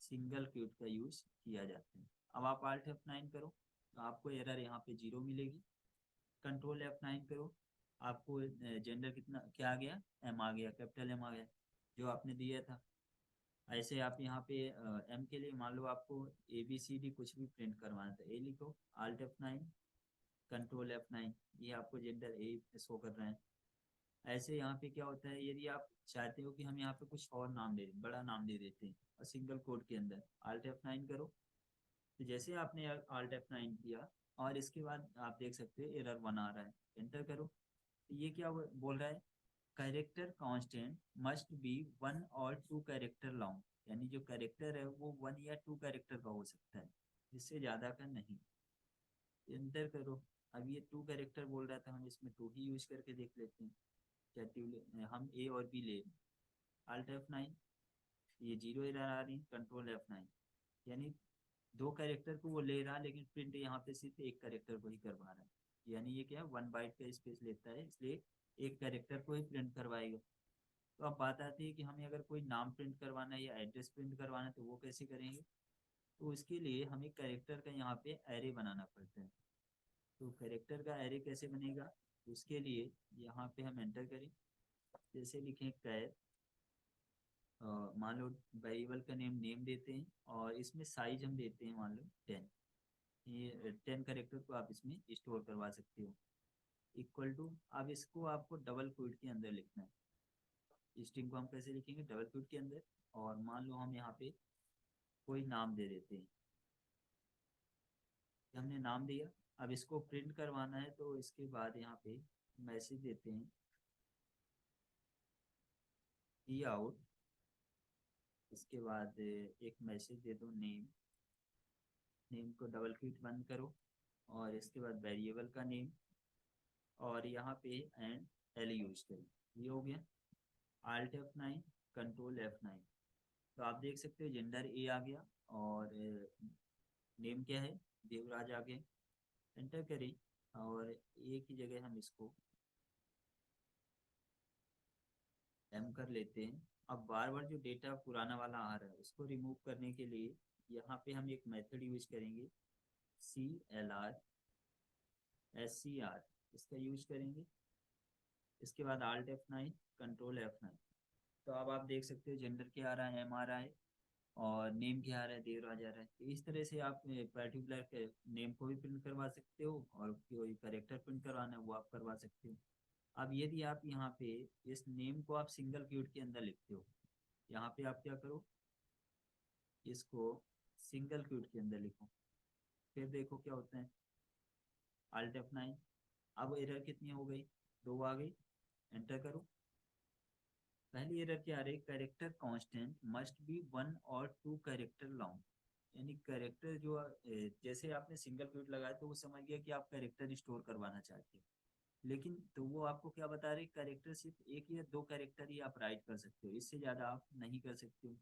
सिंगल क्यूट का यूज किया जाता है। अब आप Alt F9 करो तो आपको एरर यहाँ पे 0 मिलेगी। कंट्रोल F9 करो, आपको जेंडर कितना क्या आ गया, एम आ गया, कैपिटल एम आ गया जो आपने दिया था। ऐसे आप यहाँ पे एम के लिए मान लो आपको ABCD कुछ भी प्रिंट करवाना था, ए लिखो, Alt F9, कंट्रोल F9, ये आपको जेंडर ए शो कर रहे हैं। ऐसे यहाँ पे क्या होता है, यदि आप चाहते हो कि हम यहाँ पे कुछ और नाम दे दें, बड़ा नाम दे देते हैं और सिंगल कोड के अंदर Alt F9 करो, तो जैसे आपने Alt F9 किया और इसके बाद आप देख सकते हो एरर 1 आ रहा है। एंटर करो तो ये क्या बोल रहा है, कैरेक्टर कांस्टेंट मस्ट बी 1 और 2 कैरेक्टर लॉन्ग, यानी जो कैरेक्टर है वो 1 या 2 कैरेक्टर का हो सकता है, इससे ज़्यादा का नहीं। एंटर करो। अब ये 2 कैरेक्टर बोल रहा था, हम इसमें 2 ही यूज करके देख लेते हैं। क्या हम ए और बी ले, Alt F9, ये 0 एरर आ रही, कंट्रोल F9, यानी 2 कैरेक्टर को वो ले रहा लेकिन प्रिंट यहाँ पे सिर्फ एक कैरेक्टर को ही करवा रहा है, यानी ये क्या 1 बाइट का स्पेस लेता है, इसलिए एक कैरेक्टर को ही प्रिंट करवाएगा। तो अब बात आती है कि हमें अगर कोई नाम प्रिंट करवाना है या एड्रेस प्रिंट करवाना है तो वो कैसे करेंगे। तो उसके लिए हमें कैरेक्टर का यहाँ पे एरे बनाना पड़ता है। तो कैरेक्टर का एरे कैसे बनेगा, उसके लिए यहाँ पे हम एंटर करें, जैसे लिखें कैर, मान लो वेरिएबल का नेम देते हैं और इसमें साइज हम देते हैं मान लो 10, ये 10 कैरेक्टर को आप इसमें स्टोर करवा सकते हो। इक्वल टू, अब इसको आपको डबल क्वोट के अंदर लिखना है। स्ट्रिंग को हम कैसे लिखेंगे, डबल क्वोट के अंदर, और मान लो हम यहाँ पे कोई नाम दे देते हैं, हमने नाम दिया। अब इसको प्रिंट करवाना है तो इसके बाद यहाँ पे मैसेज देते हैं ई आउट, इसके बाद एक मैसेज दे दो नेम, नेम को डबल क्विट बंद करो, और इसके बाद वेरिएबल का नेम, और यहाँ पे एंड एल यूज करो। ये हो गया Alt F9, कंट्रोल F9। तो आप देख सकते हो जेंडर ए आ गया और नेम क्या है, देवराज आ गया। एंटर करें और ए की जगह हम इसको एम कर लेते हैं। अब बार बार जो डेटा पुराना वाला आ रहा है उसको रिमूव करने के लिए यहाँ पे हम एक मेथड यूज करेंगे, CLR SCR, इसका यूज करेंगे। इसके बाद Alt F9, कंट्रोल F9। तो अब आप देख सकते हो जेंडर क्या आ रहा है, एम आ रहा है, और नेम क्या आ रहा है, देवराज आ रहा है। तो इस तरह से आप पर्टिकुलर नेम को भी प्रिंट करवा सकते हो और कोई करेक्टर प्रिंट करवाना है वो आप करवा सकते हो। अब यदि आप यहाँ पे इस नेम को आप सिंगल क्यूट के अंदर लिखते हो, यहाँ पे आप क्या करो, इसको सिंगल क्यूट के अंदर लिखो, फिर देखो क्या होता है। Alt F9, अब एरर कितनी हो गई, 2 आ गई। एंटर करो। पहली एरर क्या आ रही, कैरेक्टर कांस्टेंट मस्ट बी 1 और 2 कैरेक्टर लॉन्ग, यानी कैरेक्टर जो जैसे आपने सिंगल क्यूट लगाया तो वो समझ गया कि आप कैरेक्टर स्टोर करवाना चाहते हो, लेकिन तो वो आपको क्या बता रहे, कैरेक्टर सिर्फ 1 या 2 कैरेक्टर ही आप राइट कर सकते हो, इससे ज़्यादा आप नहीं कर सकते हो।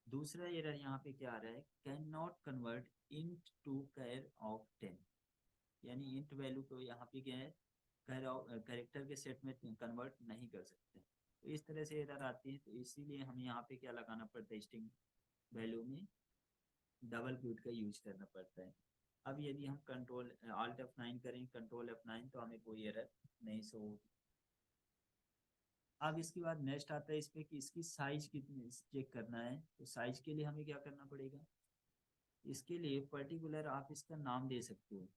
दूसरा एरर यहाँ पे क्या आ रहा है, cannot convert int to char of 10, यानी इंट वैल्यू को यहाँ पे क्या है, कैरेक्टर के सेट में कन्वर्ट नहीं कर सकते। तो इस तरह से एरर आती है, तो इसीलिए हमें यहाँ पे क्या लगाना पड़ता है, स्ट्रिंग वैल्यू में डबल क्यूट का यूज करना पड़ता है। अब यदि हम कंट्रोल Alt F9 करें, कंट्रोल F9, तो हमें कोई एरर नहीं शो होगी। अब इसके बाद नेक्स्ट आता है इस पे कि इसकी साइज कितनी चेक करना है, तो साइज के लिए हमें क्या करना पड़ेगा, इसके लिए पर्टिकुलर आप इसका नाम दे सकते हो,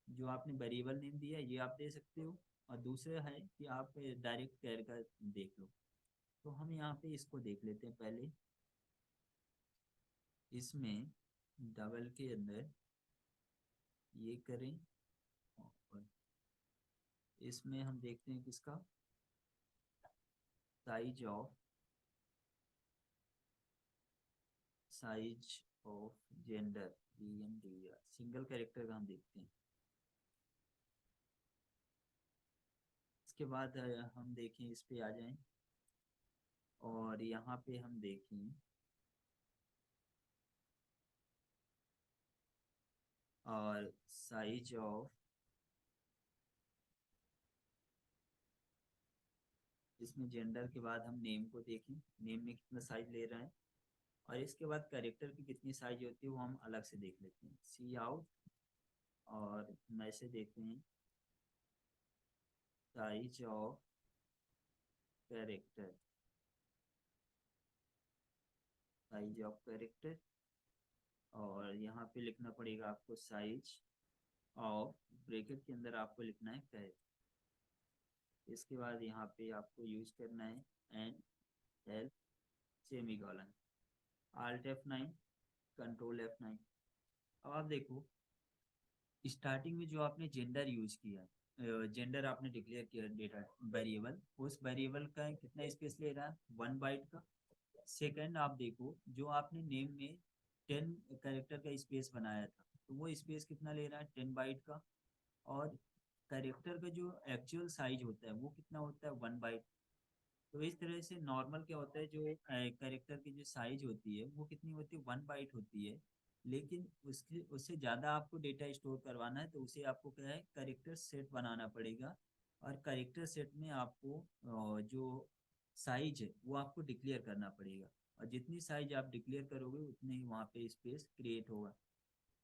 जो आपने वेरिएबल नेम दिया ये आप दे सकते हो, और दूसरा है कि आप डायरेक्ट कैर का देख लो। तो हम यहाँ पे इसको देख लेते हैं पहले, इसमें डबल के अंदर ये करें, और इसमें हम देखते हैं किसका size of gender, single character का हम देखते हैं। इसके बाद हम देखें, इस पे आ जाएं और यहाँ पे हम देखें और साइज ऑफ, इसमें जेंडर के बाद हम नेम को देखें, नेम में कितना साइज ले रहा है, और इसके बाद कैरेक्टर की कितनी साइज होती है वो हम अलग से देख लेते हैं। सी आउट और मैसेज देखते हैं, size of character, size of character, और यहाँ पे लिखना पड़ेगा आपको साइज ऑफ, ब्रैकेट के अंदर आपको लिखना है कैरेक्टर। इसके बाद यहाँ पे आपको यूज करना है N L semicolon, Alt F9, control F9। अब आप देखो, स्टार्टिंग में जो आपने जेंडर यूज किया, जेंडर आपने डिक्लेयर किया डेटा वेरिएबल, उस वेरिएबल का कितना स्पेस ले रहा है, 1 बाइट का। सेकंड आप देखो, जो आपने नेम में 10 कैरेक्टर का स्पेस बनाया था, तो वो स्पेस कितना ले रहा है, 10 बाइट का। और कैरेक्टर का जो एक्चुअल साइज होता है वो कितना होता है, 1 बाइट। तो इस तरह से नॉर्मल क्या होता है, जो कैरेक्टर की जो साइज होती है वो कितनी होती है, 1 बाइट होती है। लेकिन उसके उससे ज़्यादा आपको डेटा स्टोर करवाना है तो उसे आपको क्या है, कैरेक्टर सेट बनाना पड़ेगा। और कैरेक्टर सेट में आपको जो साइज है वो आपको डिक्लेयर करना पड़ेगा, और जितनी साइज आप डिक्लेयर करोगे उतने ही वहाँ पे स्पेस क्रिएट होगा।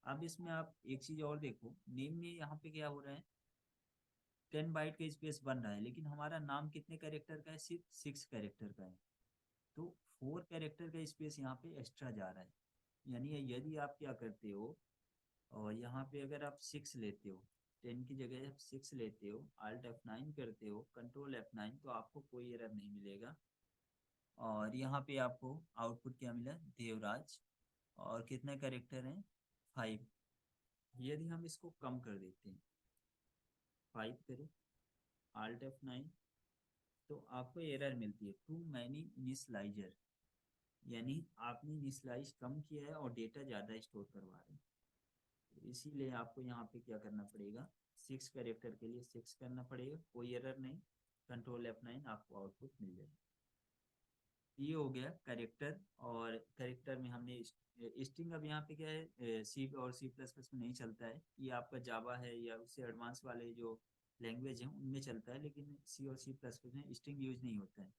अब इसमें आप एक चीज़ और देखो, नेम में यहाँ पे क्या हो रहा है, 10 बाइट का स्पेस बन रहा है, लेकिन हमारा नाम कितने कैरेक्टर का है, सिर्फ 6 कैरेक्टर का है। तो 4 कैरेक्टर का स्पेस यहाँ पे एक्स्ट्रा जा रहा है। यानी यदि आप क्या करते हो, और यहाँ पे अगर आप 6 लेते हो, 10 की जगह आप 6 लेते हो, आल्ट F9 करते हो, कंट्रोल F9, तो आपको कोई एरर नहीं मिलेगा। और यहाँ पे आपको आउटपुट क्या मिला, देवराज। और कितने कैरेक्टर हैं, 5। यदि हम इसको कम कर देते हैं, 5 करें, आल्ट F9, तो आपको एरर मिलती है, टू मैनी इनिशलाइजर। यानी आपने इनिशलाइज कम किया है और डेटा ज़्यादा स्टोर करवा रहे हैं। तो इसीलिए आपको यहाँ पे क्या करना पड़ेगा, 6 कैरेक्टर के लिए 6 करना पड़ेगा, कोई एरर नहीं, कंट्रोल F9, आपको आउटपुट मिल जाएगा। ये हो गया कैरेक्टर। और कैरेक्टर में हमने स्ट्रिंग, अब यहाँ पे क्या है, सी और C++ में नहीं चलता है, ये आपका जावा है या उससे एडवांस वाले जो लैंग्वेज हैं उनमें चलता है, लेकिन सी और C++ में स्ट्रिंग यूज नहीं होता है।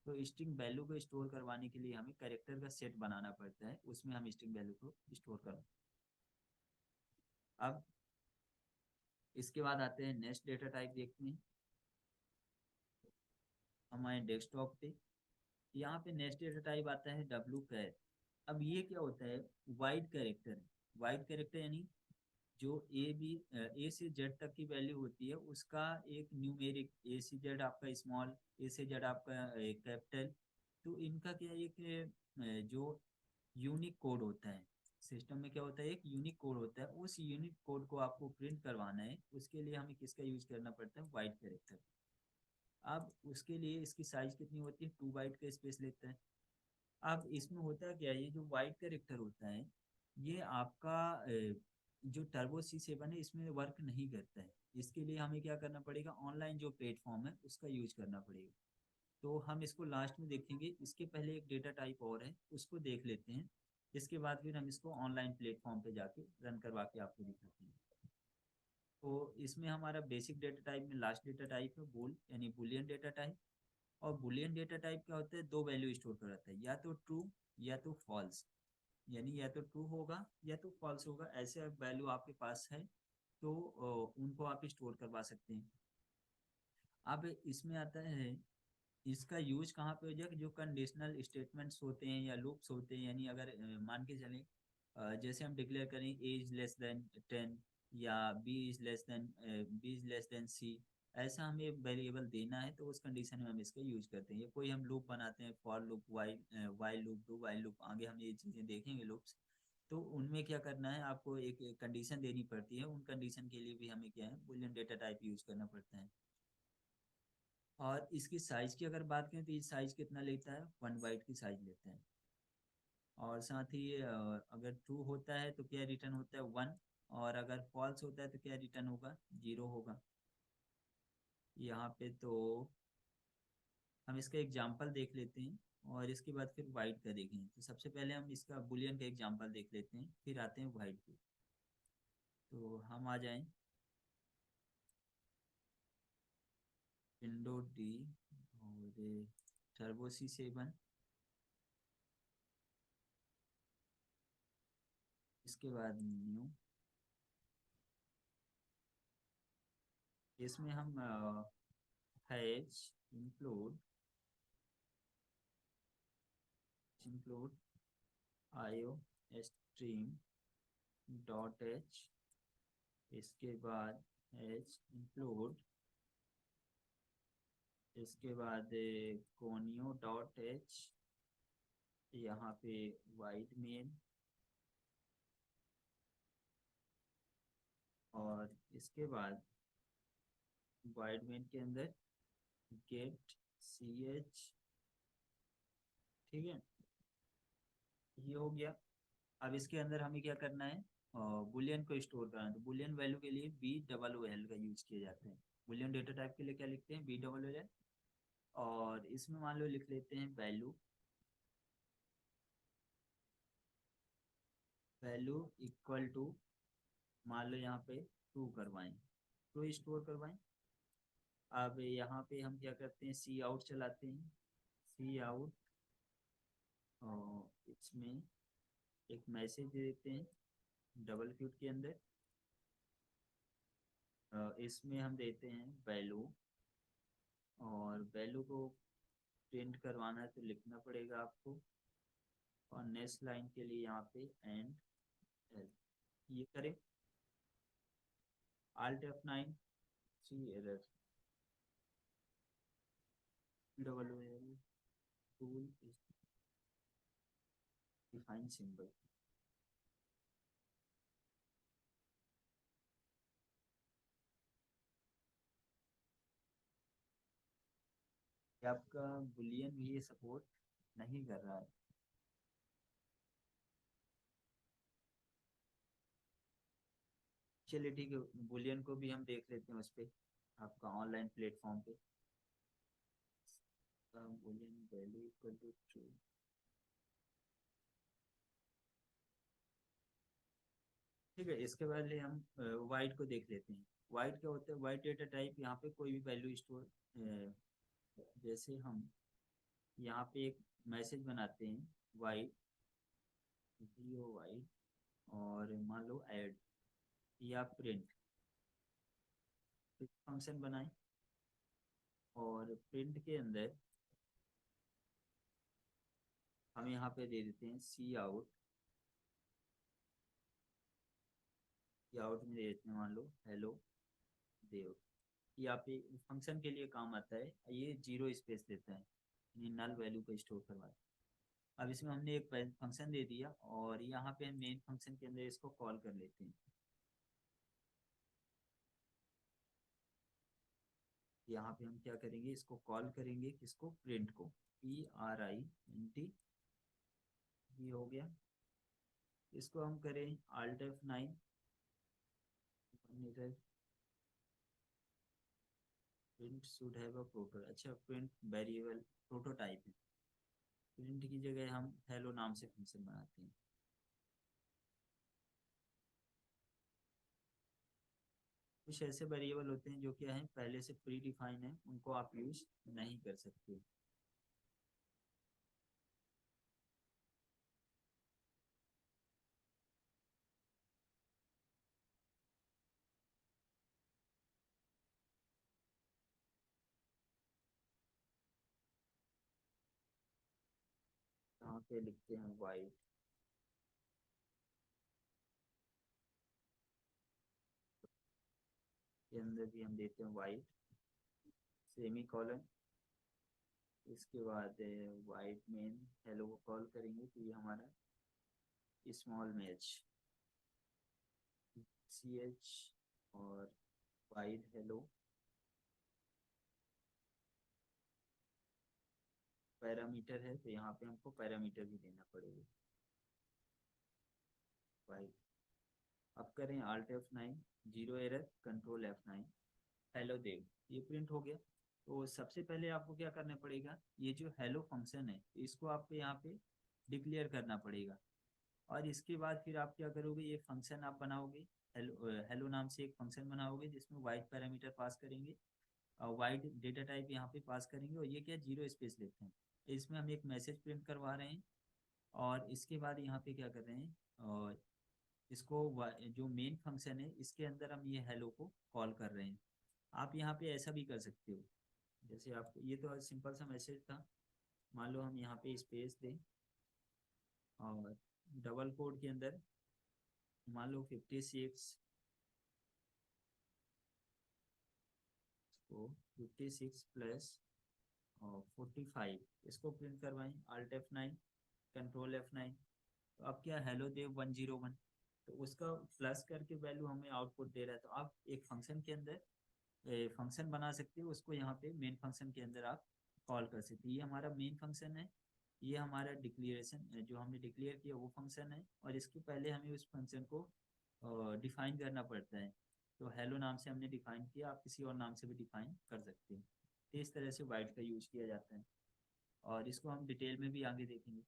तो स्ट्रिंग वैल्यू को स्टोर करवाने के लिए हमें कैरेक्टर का सेट बनाना पड़ता है, उसमें हम स्ट्रिंग वैल्यू को स्टोर कर। अब इसके बाद आते हैं नेक्स्ट डेटा टाइप देखते हैं हमारे डेस्कटॉप पे। यहाँ पे नेक्स्ट डेटा टाइप आता है डब्लू कैर। अब ये क्या होता है, वाइड कैरेक्टर है। वाइड कैरेक्टर यानी जो ए से जेड तक की वैल्यू होती है उसका एक न्यूमेरिक, ए से जेड आपका स्मॉल, ए से जेड आपका कैपिटल। तो इनका क्या एक जो यूनिक कोड होता है, सिस्टम में क्या होता है, एक यूनिक कोड होता है, उस यूनिक कोड को आपको प्रिंट करवाना है, उसके लिए हमें किसका यूज करना पड़ता है, वाइड कैरेक्टर। अब उसके लिए इसकी साइज कितनी होती है, 2 बाइट का स्पेस लेता है। अब इसमें होता क्या है, ये जो वाइड कैरेक्टर होता है ये आपका जो टर्बो C7 है इसमें वर्क नहीं करता है। इसके लिए हमें क्या करना पड़ेगा, ऑनलाइन जो प्लेटफॉर्म है उसका यूज करना पड़ेगा। तो हम इसको लास्ट में देखेंगे, इसके पहले एक डेटा टाइप और है उसको देख लेते हैं। इसके बाद फिर हम इसको ऑनलाइन प्लेटफॉर्म पे जाके रन करवा के आपको दिखाते हैं। तो इसमें हमारा बेसिक डेटा टाइप में लास्ट डेटा टाइप है बूल, यानी बुलियन डेटा टाइप। और बुलियन डेटा टाइप क्या होता है, दो वैल्यू स्टोर कराता है, या तो ट्रू या तो फॉल्स। यानी या तो ट्रू होगा या तो फॉल्स होगा, ऐसे वैल्यू आपके पास है तो उनको आप स्टोर करवा सकते हैं। अब इसमें आता है, इसका यूज कहाँ पे हो जाएगा, जो कंडीशनल स्टेटमेंट्स होते हैं या लूप्स होते हैं। यानी अगर मान के चलें, जैसे हम डिक्लेयर करें ए इज लेस देन 10, या बी इज लेस देन सी, ऐसा हमें वेरिएबल देना है तो उस कंडीशन में हम इसका यूज करते हैं। या कोई हम लूप बनाते हैं, for loop, while loop, do while loop, आगे हम ये चीज़ें देखेंगे लूप्स। तो उनमें क्या करना है, आपको एक कंडीशन देनी पड़ती है, उन कंडीशन के लिए भी हमें क्या है, बूलियन डेटा टाइप यूज करना पड़ता है। और इसकी साइज की अगर बात करें तो ये साइज कितना लेता है, 1 बाइट की साइज लेता है। और साथ ही अगर ट्रू होता है तो क्या रिटर्न होता है, 1। और अगर फॉल्स होता है तो क्या रिटर्न होगा, 0 होगा। यहाँ पे तो हम इसका एग्जांपल देख लेते हैं और इसके बाद फिर वाइट का देखेंगे। तो सबसे पहले हम इसका बुलियन का एग्जांपल देख लेते हैं, फिर आते हैं वाइट पे। तो हम आ जाएं विंडो डी और टर्बो C7, इसके बाद न्यू। इसमें हम hatch include IO stream dot H, इसके बाद एच इंक्लूड, इसके बाद कोनियो डॉट एच, यहाँ पे वाइड मेन, और इसके बाद वाइड मेन के अंदर गेट CH। ठीक है, ये हो गया। अब इसके अंदर हमें क्या करना है, बुलियन को स्टोर करना है। तो बुलियन वैल्यू के लिए BOOL का यूज किया जाता है। बुलियन डेटा टाइप के लिए क्या लिखते हैं, BOOL। और इसमें मान लो लिख लेते हैं वैल्यू, वैल्यू इक्वल टू, मान लो यहाँ पे ट्रू करवाएं, ट्रू स्टोर करवाएं। अब यहाँ पे हम क्या करते हैं, सी आउट चलाते हैं, सी आउट, और इसमें एक मैसेज दे देते हैं डबल क्यूट के अंदर। इसमें हम देते हैं वैल्यू, और वैल्यू को प्रिंट करवाना है तो लिखना पड़ेगा आपको। और नेक्स्ट लाइन के लिए यहाँ पे एंड एल, ये करें। Alt F9, see error, WL tool define symbol. आपका बुलियन भी ये सपोर्ट नहीं कर रहा है। चलिए ठीक है, बुलियन को भी हम देख लेते हैं उस पे, आपका ऑनलाइन प्लेटफॉर्म पे। Boolean value equal to true. ठीक है, इसके बाद हम वाइट को देख लेते हैं। वाइट क्या होता है, वाइट डेटा टाइप, यहाँ पे कोई भी वैल्यू स्टोर, जैसे हम यहाँ पे एक मैसेज बनाते हैं वाइट, वाइट, और मान लो ऐड या प्रिंट, फंक्शन बनाएं। और प्रिंट के अंदर हम यहाँ पे दे देते हैं सी आउट, सी आउट में दे देते हैं मान लो हेलो देव। ये आप फंक्शन के लिए काम आता है, ये जीरो स्पेस देता है, ये नल वैल्यू को स्टोर करवाता है। अब इसमें हमने एक फंक्शन दे दिया, और यहाँ पे हम मेन फंक्शन के अंदर इसको कॉल कर लेते हैं। यहाँ पे हम क्या करेंगे, इसको कॉल करेंगे, किसको, प्रिंट को, PRINT। ये हो गया। इसको हम करें Alt F9, print should have a proto, अच्छा प्रिंट वेरिएबल प्रोटोटाइप है, प्रिंट की जगह हम हेलो नाम से फंक्शन बनाते हैं। कुछ ऐसे वेरिएबल होते हैं जो क्या है, पहले से प्री डिफाइन है, उनको आप यूज नहीं कर सकते। यहाँ पे लिखते हैं वाइट, के अंदर भी हम देते हैं वाइट, सेमी कॉलन, इसके बाद वाइट मेन हेलो को कॉल करेंगे, तो ये हमारा स्मॉल मैच CH, और वाइड हेलो, पैरामीटर है तो यहाँ पे हमको पैरामीटर भी देना पड़ेगा वाइड। अब करें Alt F9, zero error, control F9, hello Dev, ये प्रिंट हो गया। तो सबसे पहले आपको क्या करना पड़ेगा, ये जो हेलो फंक्शन है इसको आपको यहाँ पे डिक्लेयर करना पड़ेगा। और इसके बाद फिर आप क्या करोगे, ये फंक्शन आप बनाओगे। हेलो हेलो नाम से एक फंक्शन बनाओगे जिसमें वाइड पैरामीटर पास करेंगे और वाइड डेटा टाइप यहाँ पे पास करेंगे। और ये क्या जीरो स्पेस लेते हैं, इसमें हम एक मैसेज प्रिंट करवा रहे हैं। और इसके बाद यहाँ पे क्या कर रहे हैं, और इसको जो मेन फंक्शन है इसके अंदर हम ये हेलो को कॉल कर रहे हैं। आप यहाँ पे ऐसा भी कर सकते हो, जैसे आपको ये तो सिंपल सा मैसेज था। मान लो हम यहाँ पे स्पेस दें और डबल कोड के अंदर मान लो 56 को 56 प्लस और 45 इसको प्रिंट करवाएं, Alt F9, कंट्रोल F9। तो अब क्या, हेलो देव 101, तो उसका प्लस करके वैल्यू हमें आउटपुट दे रहा है। तो आप एक फंक्शन के अंदर फंक्शन बना सकते हो, उसको यहाँ पे मेन फंक्शन के अंदर आप कॉल कर सकते हो। ये हमारा मेन फंक्शन है, ये हमारा डिक्लेरेशन जो हमने डिक्लेयर किया वो फंक्शन है। और इसके पहले हमें उस फंक्शन को डिफाइन करना पड़ता है। तो हेलो नाम से हमने डिफाइन किया, आप किसी और नाम से भी डिफाइन कर सकते हैं। तो इस तरह से वाइड का यूज किया जाता है, और इसको हम डिटेल में भी आगे देखेंगे।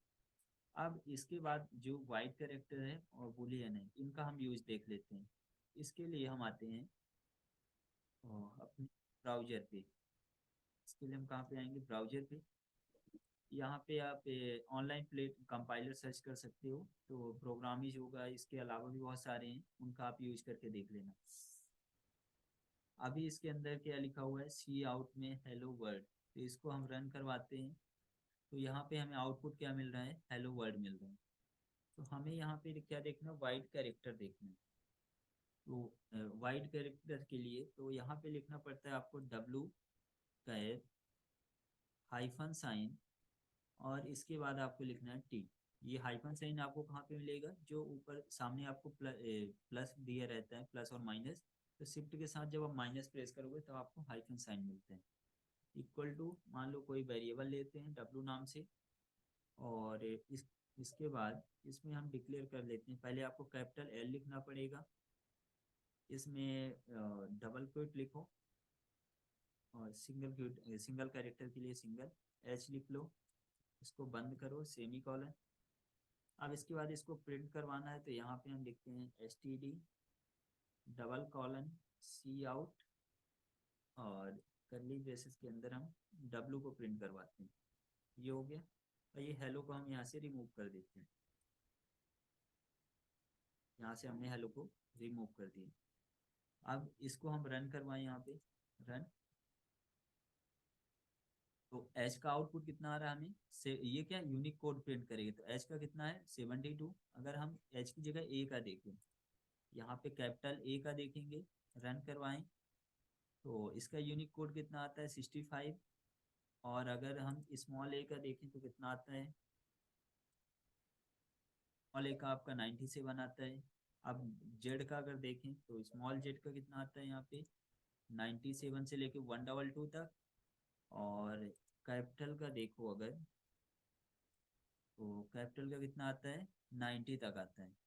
अब इसके बाद जो वाइड कैरेक्टर है और बूलियन है, इनका हम यूज देख लेते हैं। इसके लिए हम आते हैं अपने ब्राउजर पे। इसके लिए हम कहाँ पे आएंगे, ब्राउजर पे। यहाँ पे आप ऑनलाइन प्लेट कंपाइलर सर्च कर सकते हो। तो प्रोग्रामिज होगा, इसके अलावा भी बहुत सारे हैं, उनका आप यूज करके देख लेना। अभी इसके अंदर क्या लिखा हुआ है, सी आउट में हेलो वर्ल्ड। तो इसको हम रन करवाते हैं। तो यहाँ पे हमें आउटपुट क्या मिल रहा है, हेलो वर्ल्ड मिल रहा है। तो हमें यहाँ पे क्या देखना, वाइड कैरेक्टर देखना है। तो वाइड कैरेक्टर के लिए तो यहाँ पे लिखना पड़ता है आपको डब्लू कैप हाइफन साइन, और इसके बाद आपको लिखना है टी। ये हाइफन साइन आपको कहाँ पे मिलेगा, जो ऊपर सामने आपको प्लस दिया रहता है, प्लस और माइनस। तो शिफ्ट के साथ जब आप माइनस प्रेस करोगे तो आपको हाइफन साइन मिलते हैं। इक्वल टू मान लो कोई वेरिएबल लेते हैं डब्लू नाम से। और इसके बाद इसमें हम डिक्लेयर कर लेते हैं, पहले आपको कैपिटल एल लिखना पड़ेगा, इसमें डबल क्वोट लिखो, और सिंगल कैरेक्टर के लिए सिंगल एच लिख लो, इसको बंद करो, सेमी कॉलन। अब इसके बाद इसको प्रिंट करवाना है, तो यहाँ पे हम लिखते हैं std डबल कॉलन सी आउट, और करली ब्रेसेस के अंदर हम w को प्रिंट करवाते हैं। ये हो गया। और ये हेलो को हम यहाँ से रिमूव कर देते हैं, यहाँ से हमने हेलो को रिमूव कर दिया। अब इसको हम रन करवाएं, यहाँ पे रन। तो एच का आउटपुट कितना आ रहा है हमें से, ये क्या यूनिक कोड प्रिंट करेगी। तो एच का कितना है 72। अगर हम एच की जगह ए का देखें, यहाँ पे कैपिटल ए का देखेंगे, रन करवाएं, तो इसका यूनिक कोड कितना आता है 65। और अगर हम स्मॉल ए का देखें तो कितना आता है, स्मॉल ए का आपका 97 आता है। अब जेड का अगर देखें तो स्मॉल जेड का कितना आता है यहाँ पे 97 से लेके 122 तक। और कैपिटल का देखो अगर, तो कैपिटल का कितना आता है 90 तक आता है।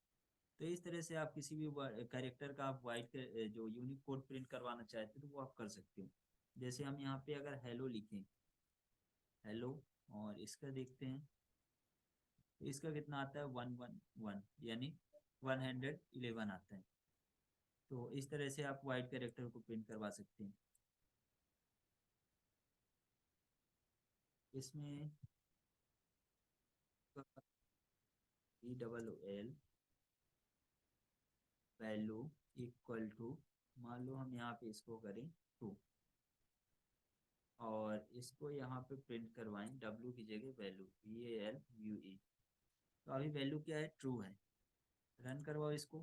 तो इस तरह से आप किसी भी कैरेक्टर का आप वाइट जो यूनिक कोड प्रिंट करवाना चाहते हो तो वो आप कर सकते हो। जैसे हम यहाँ पे अगर हेलो लिखें, हेलो, और इसका देखते हैं, तो इसका कितना आता है 111, यानी 111 आता है। तो इस तरह से आप वाइट कैरेक्टर को प्रिंट करवा सकते हैं। इसमें E double L value equal to, मान लो हम यहाँ पे इसको करें 2, और इसको यहाँ पे प्रिंट करवाएं w की जगह वैल्यू VALUE। तो अभी वैल्यू क्या है, ट्रू है। रन करवाओ इसको,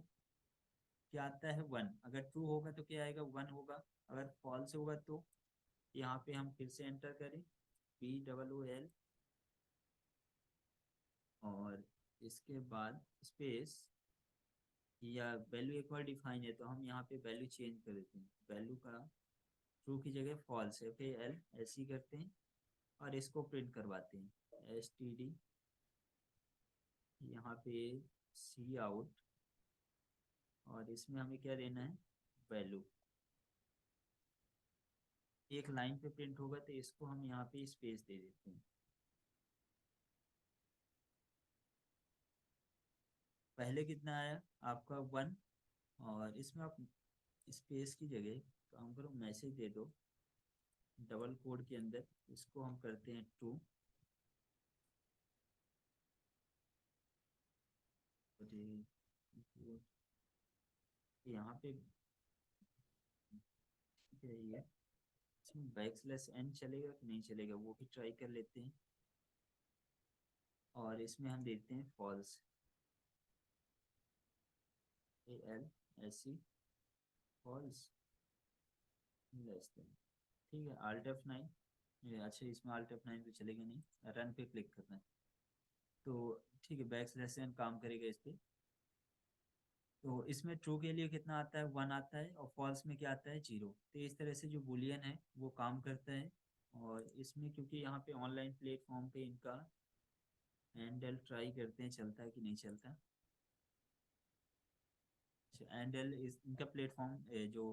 क्या आता है 1। अगर ट्रू होगा तो क्या आएगा 1 होगा, अगर फॉल्स होगा तो यहाँ पे हम फिर से एंटर करें POOL, और इसके बाद स्पेस, या वैल्यू एक बार डिफाइन है तो हम यहाँ पे वैल्यू चेंज कर देते हैं, वैल्यू का ट्रू की जगह फॉल्स FAL ऐसे ही करते हैं। और इसको प्रिंट करवाते हैं STD, यहाँ पे सी आउट, और इसमें हमें क्या देना है वैल्यू। एक लाइन पे प्रिंट होगा तो इसको हम यहाँ पे स्पेस दे देते हैं। पहले कितना आया आपका 1, और इसमें आप स्पेस की जगह काम करो, मैसेज दे दो डबल कोड के अंदर, इसको हम करते हैं 2। यहाँ पे यही है, इसमें बैकस्लैश एन चलेगा कि नहीं चलेगा वो भी ट्राई कर लेते हैं। और इसमें हम देते हैं false, AL SE false less than. ठीक है, Alt F9। अच्छा, इसमें Alt F9 तो चलेगा नहीं, रन पे क्लिक करना है। तो ठीक है, बैकस्लैश एन काम करेगा इस पे। तो इसमें ट्रू के लिए कितना आता है, 1 आता है, और फॉल्स में क्या आता है, 0। तो इस तरह से जो बुलियन है वो काम करता है। और इसमें क्योंकि यहाँ पे ऑनलाइन प्लेटफॉर्म पे इनका हैंडल ट्राई करते हैं चलता है कि नहीं चलता। हैंडल इस इनका प्लेटफॉर्म जो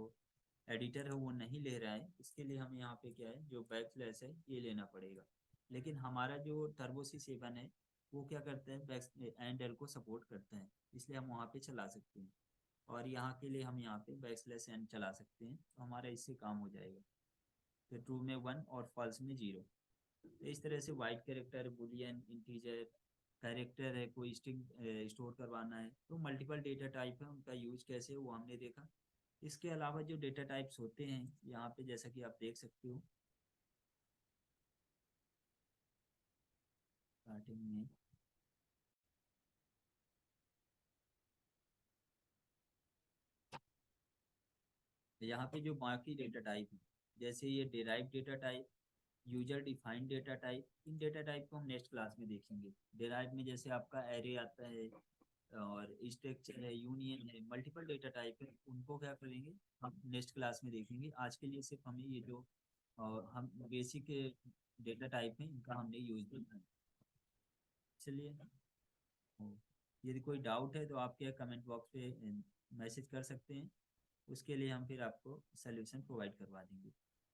एडिटर है वो नहीं ले रहा है, इसके लिए हम यहाँ पे क्या है, जो बैकस्लैश है ये लेना पड़ेगा। लेकिन हमारा जो टर्बो C7 है वो क्या करता है, बैक एंडल को सपोर्ट करता है, इसलिए हम वहाँ पे चला सकते हैं। और यहाँ के लिए हम यहाँ पे बैकस्लैश एन चला सकते हैं, तो हमारा इससे काम हो जाएगा। तो ट्रू में 1 और फॉल्स में 0। तो इस तरह से white character, Boolean, integer character है, कोई स्ट्रिंग स्टोर करवाना है, तो मल्टीपल डेटा टाइप है, उनका यूज कैसे है वो हमने देखा। इसके अलावा जो डेटा टाइप्स होते हैं यहाँ पे, जैसा कि आप देख सकते हो स्टार्टिंग में, यहाँ पे जो बाकी डेटा टाइप है, जैसे ये derive data type, user defined data type, इन डेटा टाइप को हम नेक्स्ट क्लास में देखेंगे। डिराइव में जैसे आपका एरे आता है, और स्ट्रक्चर है, यूनियन है, मल्टीपल डेटा टाइप है, उनको क्या करेंगे हम नेक्स्ट क्लास में देखेंगे। आज के लिए सिर्फ हमें ये जो हम बेसिक डेटा टाइप है इनका हमने यूज करना है। चलिए, यदि कोई डाउट है तो आप क्या कमेंट बॉक्स पे मैसेज कर सकते हैं, उसके लिए हम फिर आपको सोल्यूशन प्रोवाइड करवा देंगे।